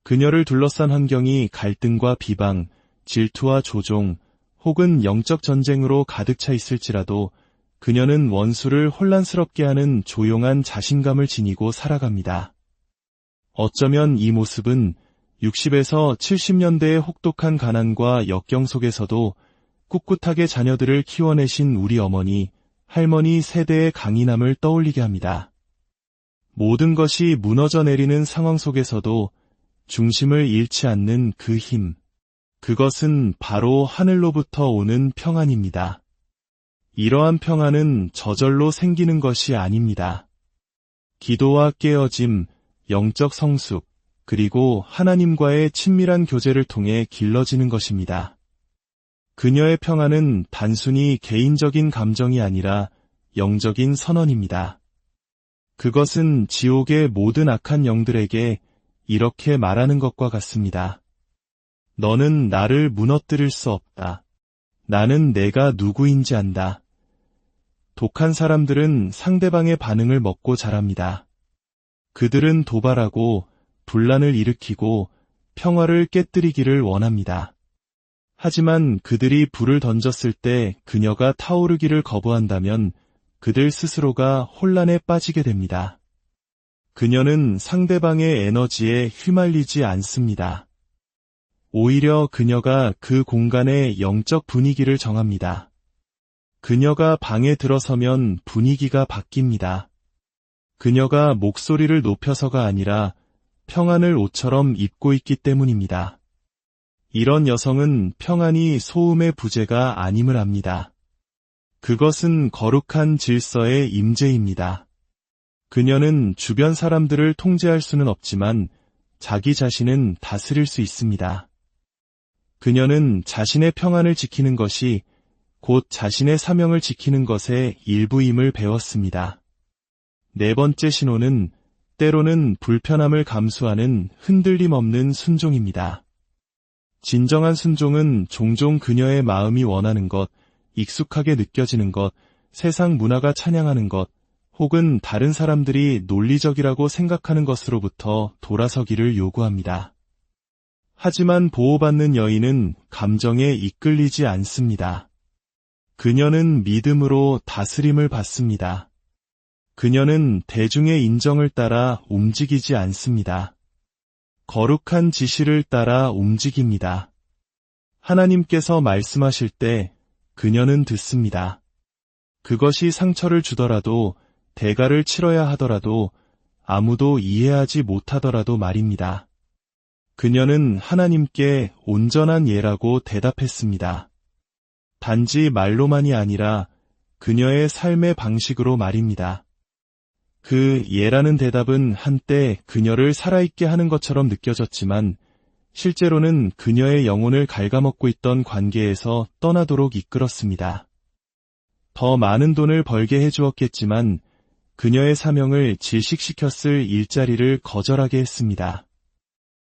그녀를 둘러싼 환경이 갈등과 비방, 질투와 조종, 혹은 영적 전쟁으로 가득 차 있을지라도 그녀는 원수를 혼란스럽게 하는 조용한 자신감을 지니고 살아갑니다. 어쩌면 이 모습은 60에서 70년대의 혹독한 가난과 역경 속에서도 꿋꿋하게 자녀들을 키워내신 우리 어머니, 할머니 세대의 강인함을 떠올리게 합니다. 모든 것이 무너져 내리는 상황 속에서도 중심을 잃지 않는 그 힘, 그것은 바로 하늘로부터 오는 평안입니다. 이러한 평안은 저절로 생기는 것이 아닙니다. 기도와 깨어짐, 영적 성숙, 그리고 하나님과의 친밀한 교제를 통해 길러지는 것입니다. 그녀의 평안은 단순히 개인적인 감정이 아니라 영적인 선언입니다. 그것은 지옥의 모든 악한 영들에게 이렇게 말하는 것과 같습니다. 너는 나를 무너뜨릴 수 없다. 나는 내가 누구인지 안다. 독한 사람들은 상대방의 반응을 먹고 자랍니다. 그들은 도발하고 분란을 일으키고 평화를 깨뜨리기를 원합니다. 하지만 그들이 불을 던졌을 때 그녀가 타오르기를 거부한다면 그들 스스로가 혼란에 빠지게 됩니다. 그녀는 상대방의 에너지에 휘말리지 않습니다. 오히려 그녀가 그 공간의 영적 분위기를 정합니다. 그녀가 방에 들어서면 분위기가 바뀝니다. 그녀가 목소리를 높여서가 아니라 평안을 옷처럼 입고 있기 때문입니다. 이런 여성은 평안이 소음의 부재가 아님을 압니다. 그것은 거룩한 질서의 임재입니다. 그녀는 주변 사람들을 통제할 수는 없지만 자기 자신은 다스릴 수 있습니다. 그녀는 자신의 평안을 지키는 것이 곧 자신의 사명을 지키는 것의 일부임을 배웠습니다. 네 번째 신호는 때로는 불편함을 감수하는 흔들림 없는 순종입니다. 진정한 순종은 종종 그녀의 마음이 원하는 것, 익숙하게 느껴지는 것, 세상 문화가 찬양하는 것, 혹은 다른 사람들이 논리적이라고 생각하는 것으로부터 돌아서기를 요구합니다. 하지만 보호받는 여인은 감정에 이끌리지 않습니다. 그녀는 믿음으로 다스림을 받습니다. 그녀는 대중의 인정을 따라 움직이지 않습니다. 거룩한 지시를 따라 움직입니다. 하나님께서 말씀하실 때 그녀는 듣습니다. 그것이 상처를 주더라도, 대가를 치러야 하더라도, 아무도 이해하지 못하더라도 말입니다. 그녀는 하나님께 온전한 예라고 대답했습니다. 단지 말로만이 아니라 그녀의 삶의 방식으로 말입니다. 그 예라는 대답은 한때 그녀를 살아있게 하는 것처럼 느껴졌지만 실제로는 그녀의 영혼을 갉아먹고 있던 관계에서 떠나도록 이끌었습니다. 더 많은 돈을 벌게 해주었겠지만 그녀의 사명을 질식시켰을 일자리를 거절하게 했습니다.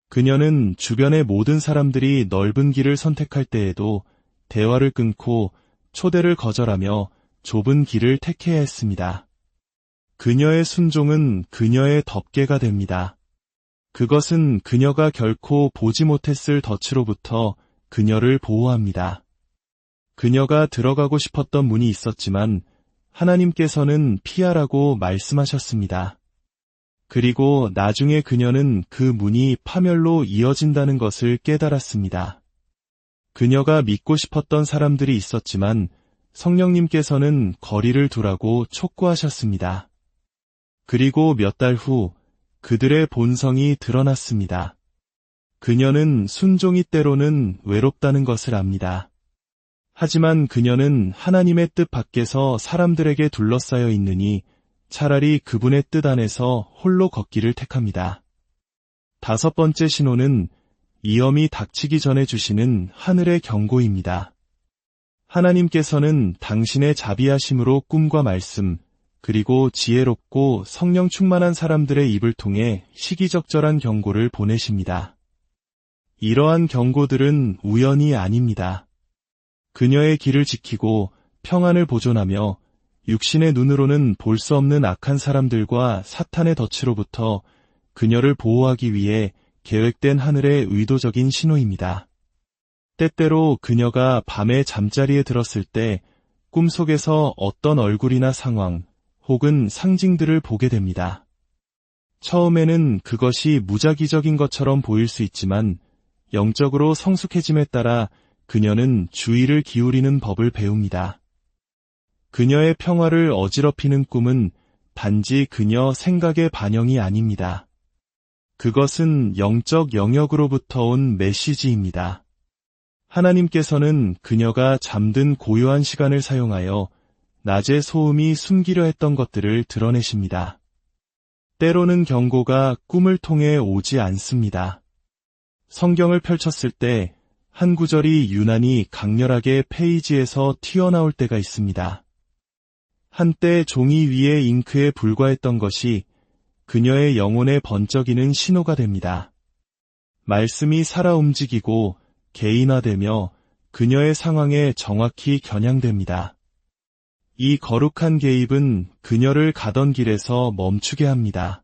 그녀는 주변의 모든 사람들이 넓은 길을 선택할 때에도 대화를 끊고 초대를 거절하며 좁은 길을 택해야 했습니다. 그녀의 순종은 그녀의 덮개가 됩니다. 그것은 그녀가 결코 보지 못했을 덫으로부터 그녀를 보호합니다. 그녀가 들어가고 싶었던 문이 있었지만 하나님께서는 피하라고 말씀하셨습니다. 그리고 나중에 그녀는 그 문이 파멸로 이어진다는 것을 깨달았습니다. 그녀가 믿고 싶었던 사람들이 있었지만 성령님께서는 거리를 두라고 촉구하셨습니다. 그리고 몇 달 후 그들의 본성이 드러났습니다. 그녀는 순종이 때로는 외롭다는 것을 압니다. 하지만 그녀는 하나님의 뜻 밖에서 사람들에게 둘러싸여 있느니 차라리 그분의 뜻 안에서 홀로 걷기를 택합니다. 다섯 번째 신호는 위험이 닥치기 전에 주시는 하늘의 경고입니다. 하나님께서는 당신의 자비하심으로 꿈과 말씀, 그리고 지혜롭고 성령 충만한 사람들의 입을 통해 시기적절한 경고를 보내십니다. 이러한 경고들은 우연이 아닙니다. 그녀의 길을 지키고 평안을 보존하며 육신의 눈으로는 볼 수 없는 악한 사람들과 사탄의 덫으로부터 그녀를 보호하기 위해 계획된 하늘의 의도적인 신호입니다. 때때로 그녀가 밤에 잠자리에 들었을 때 꿈속에서 어떤 얼굴이나 상황 혹은 상징들을 보게 됩니다. 처음에는 그것이 무작위적인 것처럼 보일 수 있지만 영적으로 성숙해짐에 따라 그녀는 주의를 기울이는 법을 배웁니다. 그녀의 평화를 어지럽히는 꿈은 단지 그녀 생각의 반영이 아닙니다. 그것은 영적 영역으로부터 온 메시지입니다. 하나님께서는 그녀가 잠든 고요한 시간을 사용하여 낮의 소음이 숨기려 했던 것들을 드러내십니다. 때로는 경고가 꿈을 통해 오지 않습니다. 성경을 펼쳤을 때 한 구절이 유난히 강렬하게 페이지에서 튀어나올 때가 있습니다. 한때 종이 위에 잉크에 불과했던 것이 그녀의 영혼에 번쩍이는 신호가 됩니다. 말씀이 살아 움직이고 개인화되며 그녀의 상황에 정확히 겨냥됩니다. 이 거룩한 개입은 그녀를 가던 길에서 멈추게 합니다.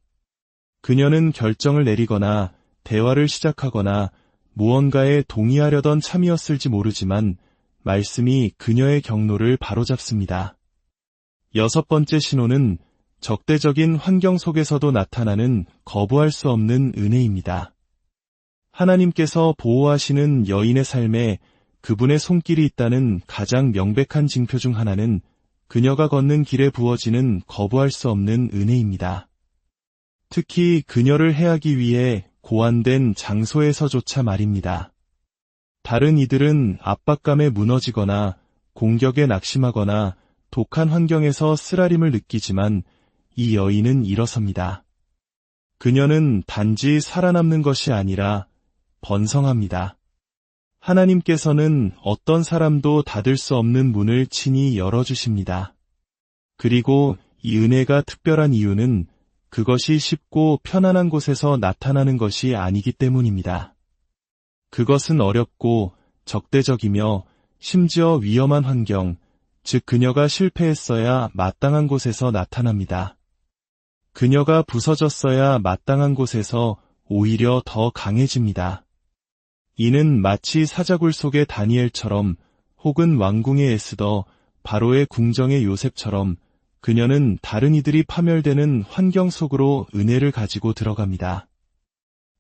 그녀는 결정을 내리거나 대화를 시작하거나 무언가에 동의하려던 참이었을지 모르지만 말씀이 그녀의 경로를 바로잡습니다. 여섯 번째 신호는 적대적인 환경 속에서도 나타나는 거부할 수 없는 은혜입니다. 하나님께서 보호하시는 여인의 삶에 그분의 손길이 있다는 가장 명백한 징표 중 하나는 그녀가 걷는 길에 부어지는 거부할 수 없는 은혜입니다. 특히 그녀를 해하기 위해 고안된 장소에서조차 말입니다. 다른 이들은 압박감에 무너지거나 공격에 낙심하거나 독한 환경에서 쓰라림을 느끼지만 이 여인은 일어섭니다. 그녀는 단지 살아남는 것이 아니라 번성합니다. 하나님께서는 어떤 사람도 닫을 수 없는 문을 친히 열어주십니다. 그리고 이 은혜가 특별한 이유는 그것이 쉽고 편안한 곳에서 나타나는 것이 아니기 때문입니다. 그것은 어렵고 적대적이며 심지어 위험한 환경, 즉 그녀가 실패했어야 마땅한 곳에서 나타납니다. 그녀가 부서졌어야 마땅한 곳에서 오히려 더 강해집니다. 이는 마치 사자굴 속의 다니엘처럼 혹은 왕궁의 에스더, 바로의 궁정의 요셉처럼 그녀는 다른 이들이 파멸되는 환경 속으로 은혜를 가지고 들어갑니다.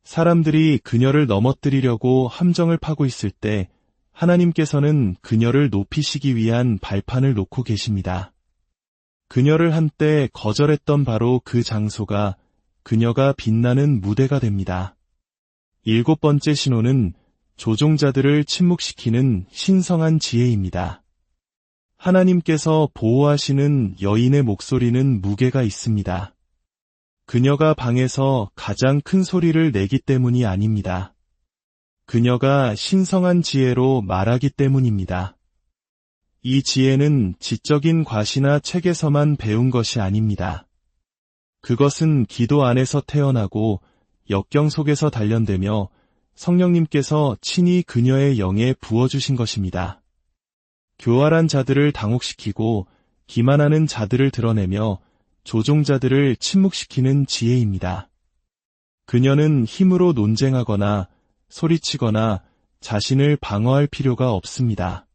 사람들이 그녀를 넘어뜨리려고 함정을 파고 있을 때 하나님께서는 그녀를 높이시기 위한 발판을 놓고 계십니다. 그녀를 한때 거절했던 바로 그 장소가 그녀가 빛나는 무대가 됩니다. 7번째 신호는 조종자들을 침묵시키는 신성한 지혜입니다. 하나님께서 보호하시는 여인의 목소리는 무게가 있습니다. 그녀가 방에서 가장 큰 소리를 내기 때문이 아닙니다. 그녀가 신성한 지혜로 말하기 때문입니다. 이 지혜는 지적인 과시나 책에서만 배운 것이 아닙니다. 그것은 기도 안에서 태어나고 역경 속에서 단련되며 성령님께서 친히 그녀의 영에 부어주신 것입니다. 교활한 자들을 당혹시키고 기만하는 자들을 드러내며 조종자들을 침묵시키는 지혜입니다. 그녀는 힘으로 논쟁하거나 소리치거나 자신을 방어할 필요가 없습니다.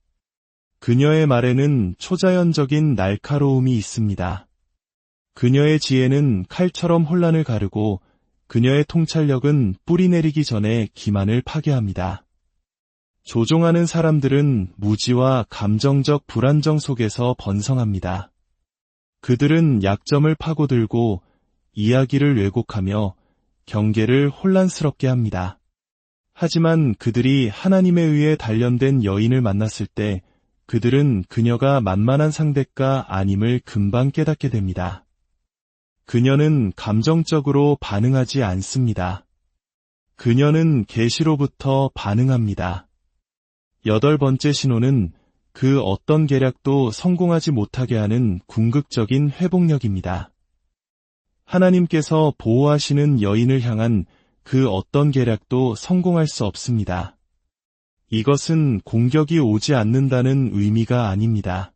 그녀의 말에는 초자연적인 날카로움이 있습니다. 그녀의 지혜는 칼처럼 혼란을 가르고 그녀의 통찰력은 뿌리내리기 전에 기만을 파괴합니다. 조종하는 사람들은 무지와 감정적 불안정 속에서 번성합니다. 그들은 약점을 파고들고 이야기를 왜곡하며 경계를 혼란스럽게 합니다. 하지만 그들이 하나님에 의해 단련된 여인을 만났을 때 그들은 그녀가 만만한 상대가 아님을 금방 깨닫게 됩니다. 그녀는 감정적으로 반응하지 않습니다. 그녀는 계시로부터 반응합니다. 8번째 신호는 그 어떤 계략도 성공하지 못하게 하는 궁극적인 회복력입니다. 하나님께서 보호하시는 여인을 향한 그 어떤 계략도 성공할 수 없습니다. 이것은 공격이 오지 않는다는 의미가 아닙니다.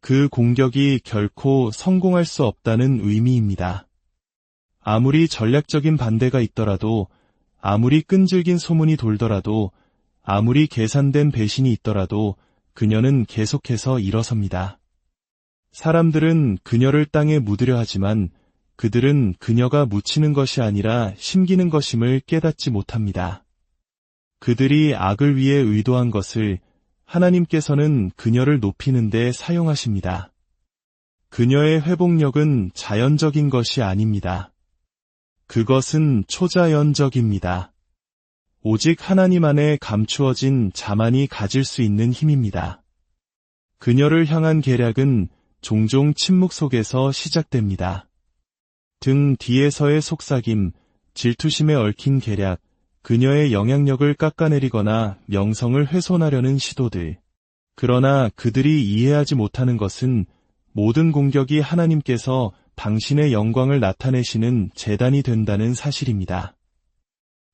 그 공격이 결코 성공할 수 없다는 의미입니다. 아무리 전략적인 반대가 있더라도, 아무리 끈질긴 소문이 돌더라도, 아무리 계산된 배신이 있더라도 그녀는 계속해서 일어섭니다. 사람들은 그녀를 땅에 묻으려 하지만 그들은 그녀가 묻히는 것이 아니라 심기는 것임을 깨닫지 못합니다. 그들이 악을 위해 의도한 것을 하나님께서는 그녀를 높이는 데 사용하십니다. 그녀의 회복력은 자연적인 것이 아닙니다. 그것은 초자연적입니다. 오직 하나님 안에 감추어진 자만이 가질 수 있는 힘입니다. 그녀를 향한 계략은 종종 침묵 속에서 시작됩니다. 등 뒤에서의 속삭임, 질투심에 얽힌 계략, 그녀의 영향력을 깎아내리거나 명성을 훼손하려는 시도들. 그러나 그들이 이해하지 못하는 것은 모든 공격이 하나님께서 당신의 영광을 나타내시는 재단이 된다는 사실입니다.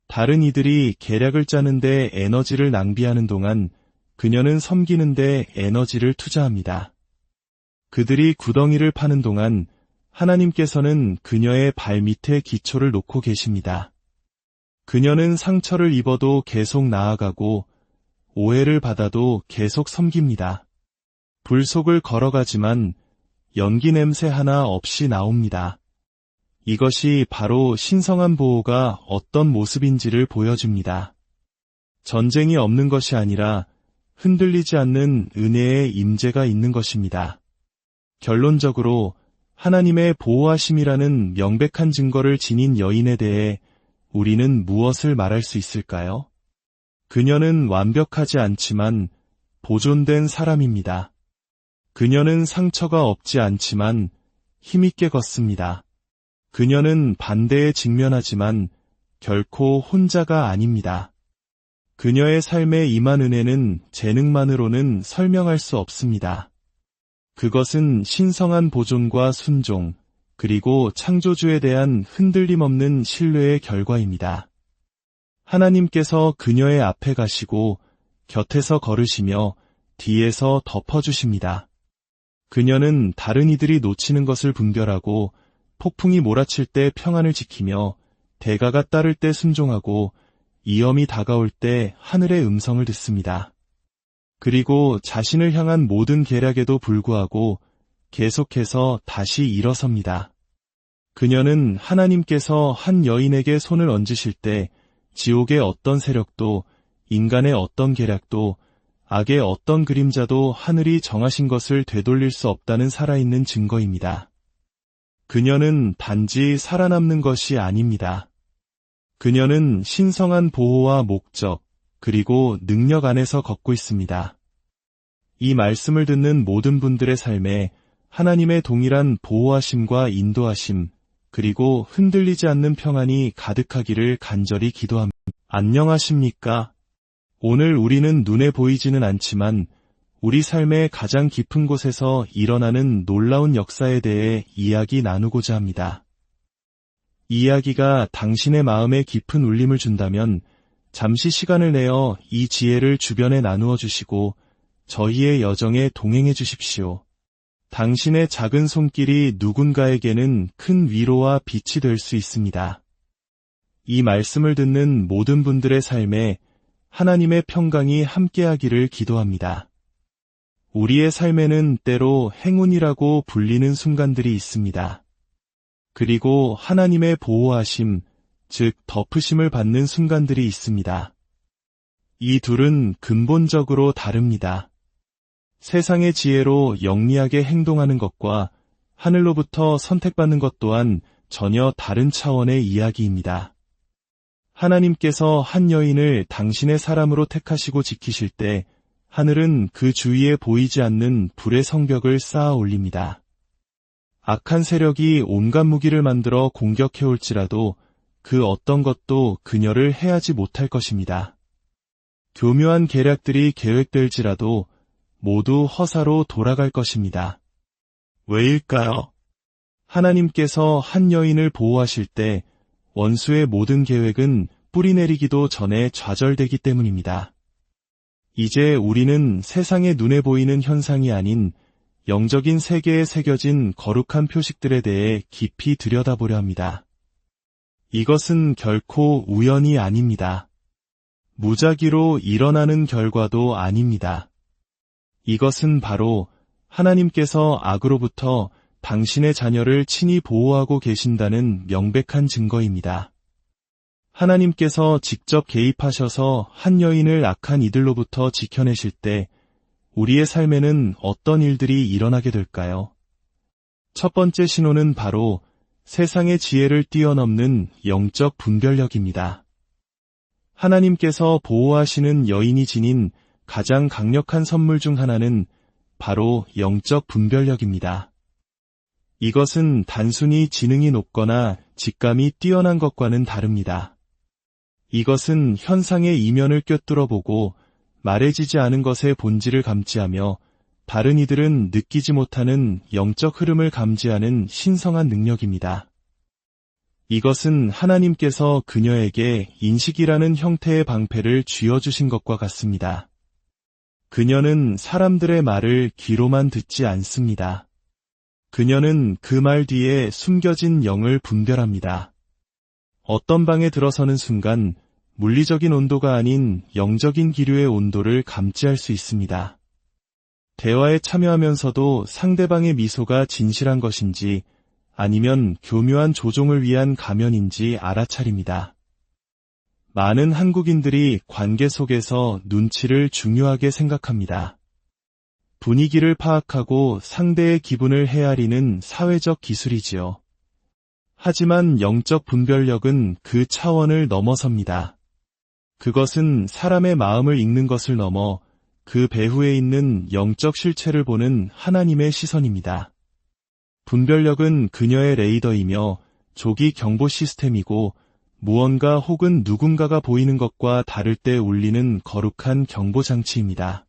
다른 이들이 계략을 짜는데 에너지를 낭비하는 동안 그녀는 섬기는데 에너지를 투자합니다. 그들이 구덩이를 파는 동안 하나님께서는 그녀의 발밑에 기초를 놓고 계십니다. 그녀는 상처를 입어도 계속 나아가고 오해를 받아도 계속 섬깁니다. 불 속을 걸어가지만 연기 냄새 하나 없이 나옵니다. 이것이 바로 신성한 보호가 어떤 모습인지를 보여줍니다. 전쟁이 없는 것이 아니라 흔들리지 않는 은혜의 임재가 있는 것입니다. 결론적으로 하나님의 보호하심이라는 명백한 증거를 지닌 여인에 대해 우리는 무엇을 말할 수 있을까요? 그녀는 완벽하지 않지만 보존된 사람입니다. 그녀는 상처가 없지 않지만 힘있게 걷습니다. 그녀는 반대에 직면하지만 결코 혼자가 아닙니다. 그녀의 삶에 임한 은혜는 재능만으로는 설명할 수 없습니다. 그것은 신성한 보존과 순종, 그리고 창조주에 대한 흔들림 없는 신뢰의 결과입니다. 하나님께서 그녀의 앞에 가시고 곁에서 걸으시며 뒤에서 덮어주십니다. 그녀는 다른 이들이 놓치는 것을 분별하고 폭풍이 몰아칠 때 평안을 지키며 대가가 따를 때 순종하고 위험이 다가올 때 하늘의 음성을 듣습니다. 그리고 자신을 향한 모든 계략에도 불구하고 계속해서 다시 일어섭니다. 그녀는 하나님께서 한 여인에게 손을 얹으실 때 지옥의 어떤 세력도, 인간의 어떤 계략도, 악의 어떤 그림자도 하늘이 정하신 것을 되돌릴 수 없다는 살아있는 증거입니다. 그녀는 단지 살아남는 것이 아닙니다. 그녀는 신성한 보호와 목적, 그리고 능력 안에서 걷고 있습니다. 이 말씀을 듣는 모든 분들의 삶에 하나님의 동일한 보호하심과 인도하심, 그리고 흔들리지 않는 평안이 가득하기를 간절히 기도합니다. 안녕하십니까? 오늘 우리는 눈에 보이지는 않지만 우리 삶의 가장 깊은 곳에서 일어나는 놀라운 역사에 대해 이야기 나누고자 합니다. 이 이야기가 당신의 마음에 깊은 울림을 준다면 잠시 시간을 내어 이 지혜를 주변에 나누어 주시고 저희의 여정에 동행해 주십시오. 당신의 작은 손길이 누군가에게는 큰 위로와 빛이 될 수 있습니다. 이 말씀을 듣는 모든 분들의 삶에 하나님의 평강이 함께하기를 기도합니다. 우리의 삶에는 때로 행운이라고 불리는 순간들이 있습니다. 그리고 하나님의 보호하심, 즉 덮으심을 받는 순간들이 있습니다. 이 둘은 근본적으로 다릅니다. 세상의 지혜로 영리하게 행동하는 것과 하늘로부터 선택받는 것 또한 전혀 다른 차원의 이야기입니다. 하나님께서 한 여인을 당신의 사람으로 택하시고 지키실 때 하늘은 그 주위에 보이지 않는 불의 성벽을 쌓아 올립니다. 악한 세력이 온갖 무기를 만들어 공격해올지라도 그 어떤 것도 그녀를 해하지 못할 것입니다. 교묘한 계략들이 계획될지라도 모두 허사로 돌아갈 것입니다. 왜일까요? 하나님께서 한 여인을 보호하실 때 원수의 모든 계획은 뿌리내리기도 전에 좌절되기 때문입니다. 이제 우리는 세상의 눈에 보이는 현상이 아닌 영적인 세계에 새겨진 거룩한 표식들에 대해 깊이 들여다보려 합니다. 이것은 결코 우연이 아닙니다. 무작위로 일어나는 결과도 아닙니다. 이것은 바로 하나님께서 악으로부터 당신의 자녀를 친히 보호하고 계신다는 명백한 증거입니다. 하나님께서 직접 개입하셔서 한 여인을 악한 이들로부터 지켜내실 때 우리의 삶에는 어떤 일들이 일어나게 될까요? 첫 번째 신호는 바로 세상의 지혜를 뛰어넘는 영적 분별력입니다. 하나님께서 보호하시는 여인이 지닌 가장 강력한 선물 중 하나는 바로 영적 분별력입니다. 이것은 단순히 지능이 높거나 직감이 뛰어난 것과는 다릅니다. 이것은 현상의 이면을 꿰뚫어 보고 말해지지 않은 것의 본질을 감지하며 다른 이들은 느끼지 못하는 영적 흐름을 감지하는 신성한 능력입니다. 이것은 하나님께서 그녀에게 인식이라는 형태의 방패를 쥐어주신 것과 같습니다. 그녀는 사람들의 말을 귀로만 듣지 않습니다. 그녀는 그 말 뒤에 숨겨진 영을 분별합니다. 어떤 방에 들어서는 순간 물리적인 온도가 아닌 영적인 기류의 온도를 감지할 수 있습니다. 대화에 참여하면서도 상대방의 미소가 진실한 것인지 아니면 교묘한 조종을 위한 가면인지 알아차립니다. 많은 한국인들이 관계 속에서 눈치를 중요하게 생각합니다. 분위기를 파악하고 상대의 기분을 헤아리는 사회적 기술이지요. 하지만 영적 분별력은 그 차원을 넘어섭니다. 그것은 사람의 마음을 읽는 것을 넘어 그 배후에 있는 영적 실체를 보는 하나님의 시선입니다. 분별력은 그녀의 레이더이며 조기 경보 시스템이고 무언가 혹은 누군가가 보이는 것과 다를 때 울리는 거룩한 경보장치입니다.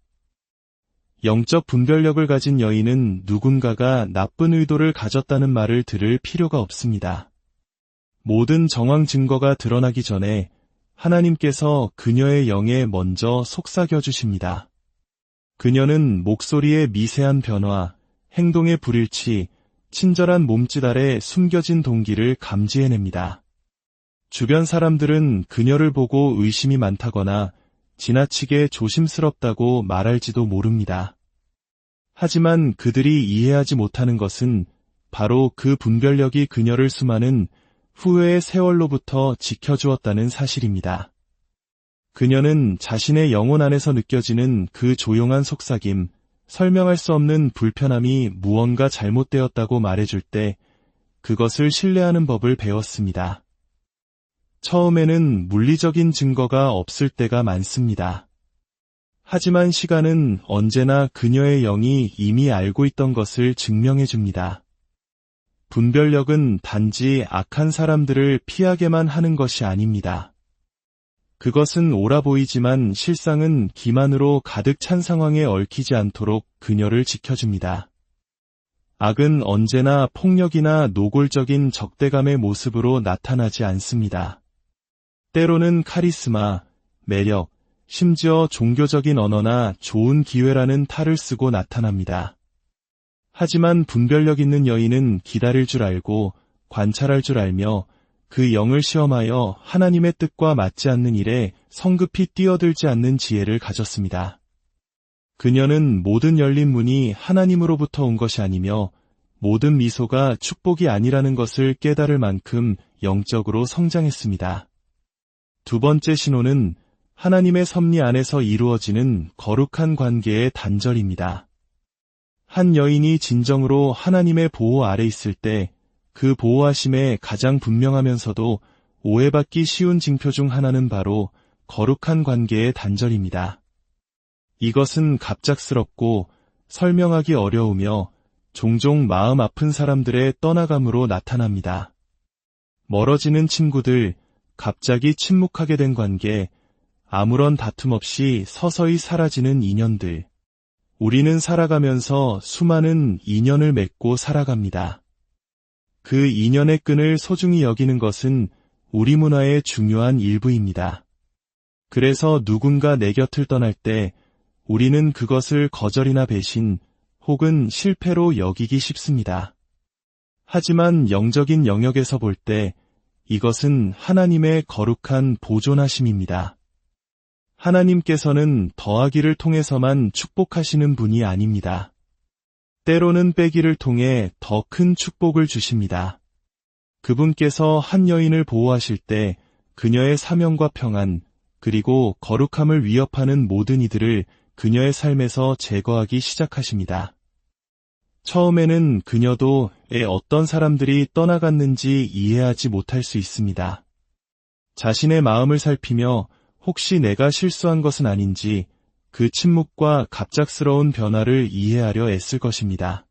영적 분별력을 가진 여인은 누군가가 나쁜 의도를 가졌다는 말을 들을 필요가 없습니다. 모든 정황 증거가 드러나기 전에 하나님께서 그녀의 영에 먼저 속삭여 주십니다. 그녀는 목소리의 미세한 변화, 행동의 불일치, 친절한 몸짓 아래 숨겨진 동기를 감지해냅니다. 주변 사람들은 그녀를 보고 의심이 많다거나 지나치게 조심스럽다고 말할지도 모릅니다. 하지만 그들이 이해하지 못하는 것은 바로 그 분별력이 그녀를 수많은 후회의 세월로부터 지켜주었다는 사실입니다. 그녀는 자신의 영혼 안에서 느껴지는 그 조용한 속삭임, 설명할 수 없는 불편함이 무언가 잘못되었다고 말해줄 때 그것을 신뢰하는 법을 배웠습니다. 처음에는 물리적인 증거가 없을 때가 많습니다. 하지만 시간은 언제나 그녀의 영이 이미 알고 있던 것을 증명해 줍니다. 분별력은 단지 악한 사람들을 피하게만 하는 것이 아닙니다. 그것은 옳아 보이지만 실상은 기만으로 가득 찬 상황에 얽히지 않도록 그녀를 지켜줍니다. 악은 언제나 폭력이나 노골적인 적대감의 모습으로 나타나지 않습니다. 때로는 카리스마, 매력, 심지어 종교적인 언어나 좋은 기회라는 탈을 쓰고 나타납니다. 하지만 분별력 있는 여인은 기다릴 줄 알고 관찰할 줄 알며 그 영을 시험하여 하나님의 뜻과 맞지 않는 일에 성급히 뛰어들지 않는 지혜를 가졌습니다. 그녀는 모든 열린 문이 하나님으로부터 온 것이 아니며 모든 미소가 축복이 아니라는 것을 깨달을 만큼 영적으로 성장했습니다. 두 번째 신호는 하나님의 섭리 안에서 이루어지는 거룩한 관계의 단절입니다. 한 여인이 진정으로 하나님의 보호 아래 있을 때 그 보호하심에 가장 분명하면서도 오해받기 쉬운 징표 중 하나는 바로 거룩한 관계의 단절입니다. 이것은 갑작스럽고 설명하기 어려우며 종종 마음 아픈 사람들의 떠나감으로 나타납니다. 멀어지는 친구들, 갑자기 침묵하게 된 관계, 아무런 다툼 없이 서서히 사라지는 인연들. 우리는 살아가면서 수많은 인연을 맺고 살아갑니다. 그 인연의 끈을 소중히 여기는 것은 우리 문화의 중요한 일부입니다. 그래서 누군가 내 곁을 떠날 때 우리는 그것을 거절이나 배신 혹은 실패로 여기기 쉽습니다. 하지만 영적인 영역에서 볼 때 이것은 하나님의 거룩한 보존하심입니다. 하나님께서는 더하기를 통해서만 축복하시는 분이 아닙니다. 때로는 빼기를 통해 더 큰 축복을 주십니다. 그분께서 한 여인을 보호하실 때 그녀의 사명과 평안, 그리고 거룩함을 위협하는 모든 이들을 그녀의 삶에서 제거하기 시작하십니다. 처음에는 그녀도 어떤 사람들이 떠나갔는지 이해하지 못할 수 있습니다. 자신의 마음을 살피며 혹시 내가 실수한 것은 아닌지 그 침묵과 갑작스러운 변화를 이해하려 애쓸 것입니다.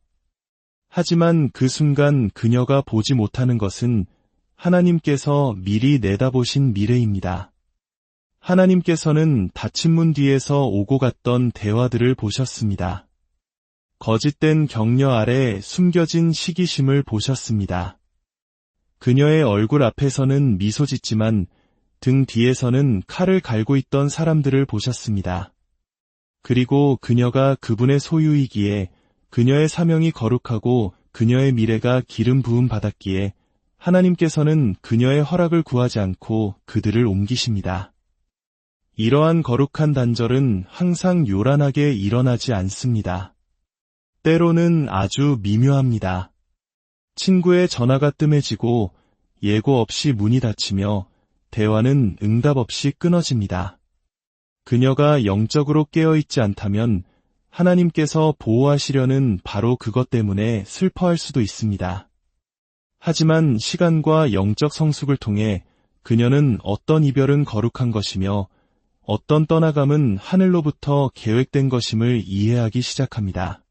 하지만 그 순간 그녀가 보지 못하는 것은 하나님께서 미리 내다보신 미래입니다. 하나님께서는 닫힌 문 뒤에서 오고 갔던 대화들을 보셨습니다. 거짓된 격려 아래 숨겨진 시기심을 보셨습니다. 그녀의 얼굴 앞에서는 미소 짓지만 등 뒤에서는 칼을 갈고 있던 사람들을 보셨습니다. 그리고 그녀가 그분의 소유이기에 그녀의 사명이 거룩하고 그녀의 미래가 기름 부음 받았기에 하나님께서는 그녀의 허락을 구하지 않고 그들을 옮기십니다. 이러한 거룩한 단절은 항상 요란하게 일어나지 않습니다. 때로는 아주 미묘합니다. 친구의 전화가 뜸해지고 예고 없이 문이 닫히며 대화는 응답 없이 끊어집니다. 그녀가 영적으로 깨어있지 않다면 하나님께서 보호하시려는 바로 그것 때문에 슬퍼할 수도 있습니다. 하지만 시간과 영적 성숙을 통해 그녀는 어떤 이별은 거룩한 것이며 어떤 떠나감은 하늘로부터 계획된 것임을 이해하기 시작합니다.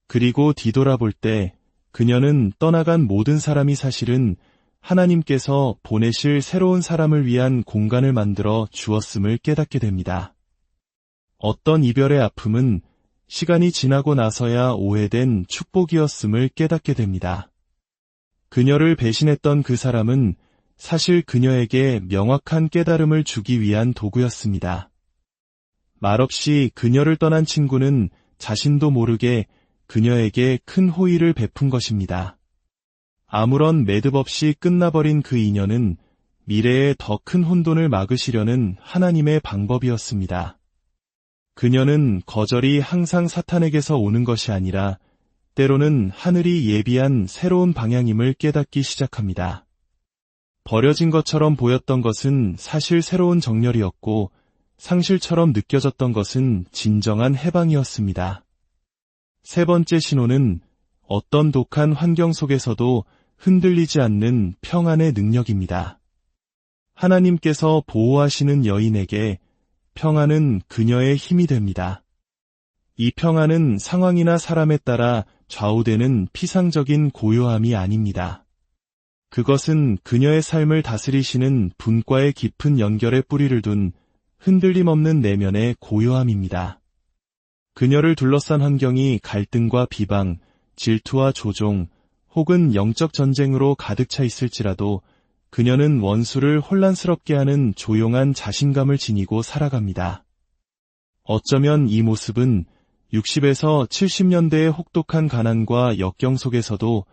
그리고 뒤돌아볼 때 그녀는 떠나간 모든 사람이 사실은 하나님께서 보내실 새로운 사람을 위한 공간을 만들어 주었음을 깨닫게 됩니다. 어떤 이별의 아픔은 시간이 지나고 나서야 오해된 축복이었음을 깨닫게 됩니다. 그녀를 배신했던 그 사람은 사실 그녀에게 명확한 깨달음을 주기 위한 도구였습니다. 말없이 그녀를 떠난 친구는 자신도 모르게 그녀에게 큰 호의를 베푼 것입니다. 아무런 매듭 없이 끝나버린 그 인연은 미래에 더 큰 혼돈을 막으시려는 하나님의 방법이었습니다. 그녀는 거절이 항상 사탄에게서 오는 것이 아니라 때로는 하늘이 예비한 새로운 방향임을 깨닫기 시작합니다. 버려진 것처럼 보였던 것은 사실 새로운 정렬이었고 상실처럼 느껴졌던 것은 진정한 해방이었습니다. 세 번째 신호는 어떤 독한 환경 속에서도 흔들리지 않는 평안의 능력입니다. 하나님께서 보호하시는 여인에게 평안은 그녀의 힘이 됩니다. 이 평안은 상황이나 사람에 따라 좌우되는 피상적인 고요함이 아닙니다. 그것은 그녀의 삶을 다스리시는 분과의 깊은 연결에 뿌리를 둔 흔들림 없는 내면의 고요함입니다. 그녀를 둘러싼 환경이 갈등과 비방, 질투와 조종, 혹은 영적 전쟁으로 가득 차 있을지라도 그녀는 원수를 혼란스럽게 하는 조용한 자신감을 지니고 살아갑니다. 어쩌면 이 모습은 60에서 70년대의 혹독한 가난과 역경 속에서도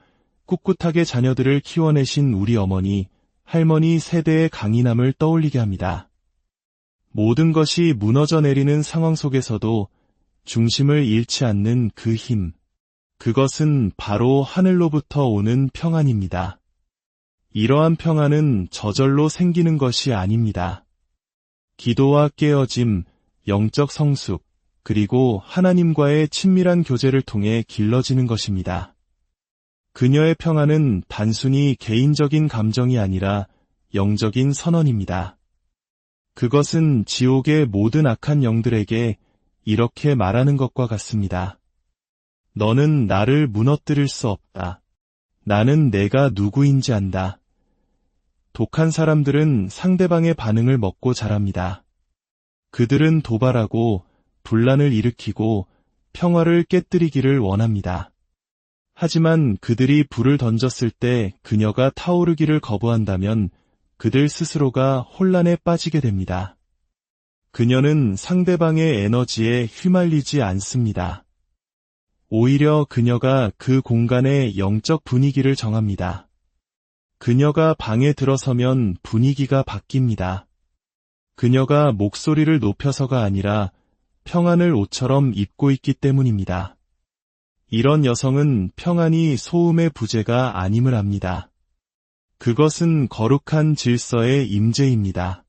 꿋꿋하게 자녀들을 키워내신 우리 어머니, 할머니 세대의 강인함을 떠올리게 합니다. 모든 것이 무너져 내리는 상황 속에서도 중심을 잃지 않는 그 힘, 그것은 바로 하늘로부터 오는 평안입니다. 이러한 평안은 저절로 생기는 것이 아닙니다. 기도와 깨어짐, 영적 성숙, 그리고 하나님과의 친밀한 교제를 통해 길러지는 것입니다. 그녀의 평안은 단순히 개인적인 감정이 아니라 영적인 선언입니다. 그것은 지옥의 모든 악한 영들에게 이렇게 말하는 것과 같습니다. 너는 나를 무너뜨릴 수 없다. 나는 내가 누구인지 안다. 독한 사람들은 상대방의 반응을 먹고 자랍니다. 그들은 도발하고 분란을 일으키고 평화를 깨뜨리기를 원합니다. 하지만 그들이 불을 던졌을 때 그녀가 타오르기를 거부한다면 그들 스스로가 혼란에 빠지게 됩니다. 그녀는 상대방의 에너지에 휘말리지 않습니다. 오히려 그녀가 그 공간의 영적 분위기를 정합니다. 그녀가 방에 들어서면 분위기가 바뀝니다. 그녀가 목소리를 높여서가 아니라 평안을 옷처럼 입고 있기 때문입니다. 이런 여성은 평안이 소음의 부재가 아님을 압니다. 그것은 거룩한 질서의 임재입니다.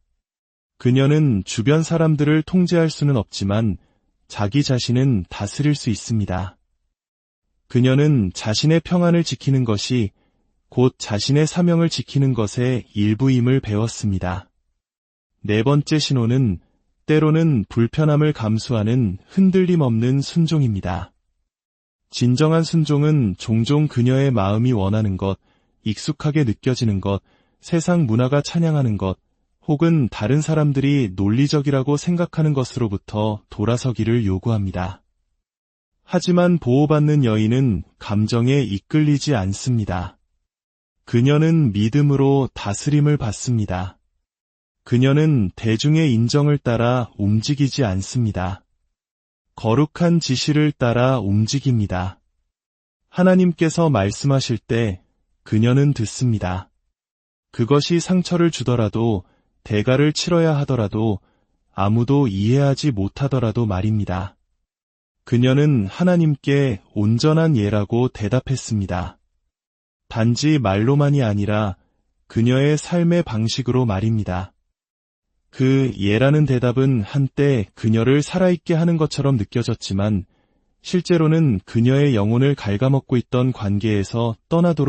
그녀는 주변 사람들을 통제할 수는 없지만 자기 자신은 다스릴 수 있습니다. 그녀는 자신의 평안을 지키는 것이 곧 자신의 사명을 지키는 것의 일부임을 배웠습니다. 네 번째 신호는 때로는 불편함을 감수하는 흔들림 없는 순종입니다. 진정한 순종은 종종 그녀의 마음이 원하는 것, 익숙하게 느껴지는 것, 세상 문화가 찬양하는 것, 혹은 다른 사람들이 논리적이라고 생각하는 것으로부터 돌아서기를 요구합니다. 하지만 보호받는 여인은 감정에 이끌리지 않습니다. 그녀는 믿음으로 다스림을 받습니다. 그녀는 대중의 인정을 따라 움직이지 않습니다. 거룩한 지시를 따라 움직입니다. 하나님께서 말씀하실 때 그녀는 듣습니다. 그것이 상처를 주더라도 대가를 치러야 하더라도 아무도 이해하지 못하더라도 말입니다. 그녀는 하나님께 온전한 예라고 대답했습니다. 단지 말로만이 아니라 그녀의 삶의 방식으로 말입니다. 그 예라는 대답은 한때 그녀를 살아있게 하는 것처럼 느껴졌지만 실제로는 그녀의 영혼을 갉아먹고 있던 관계에서 떠나도록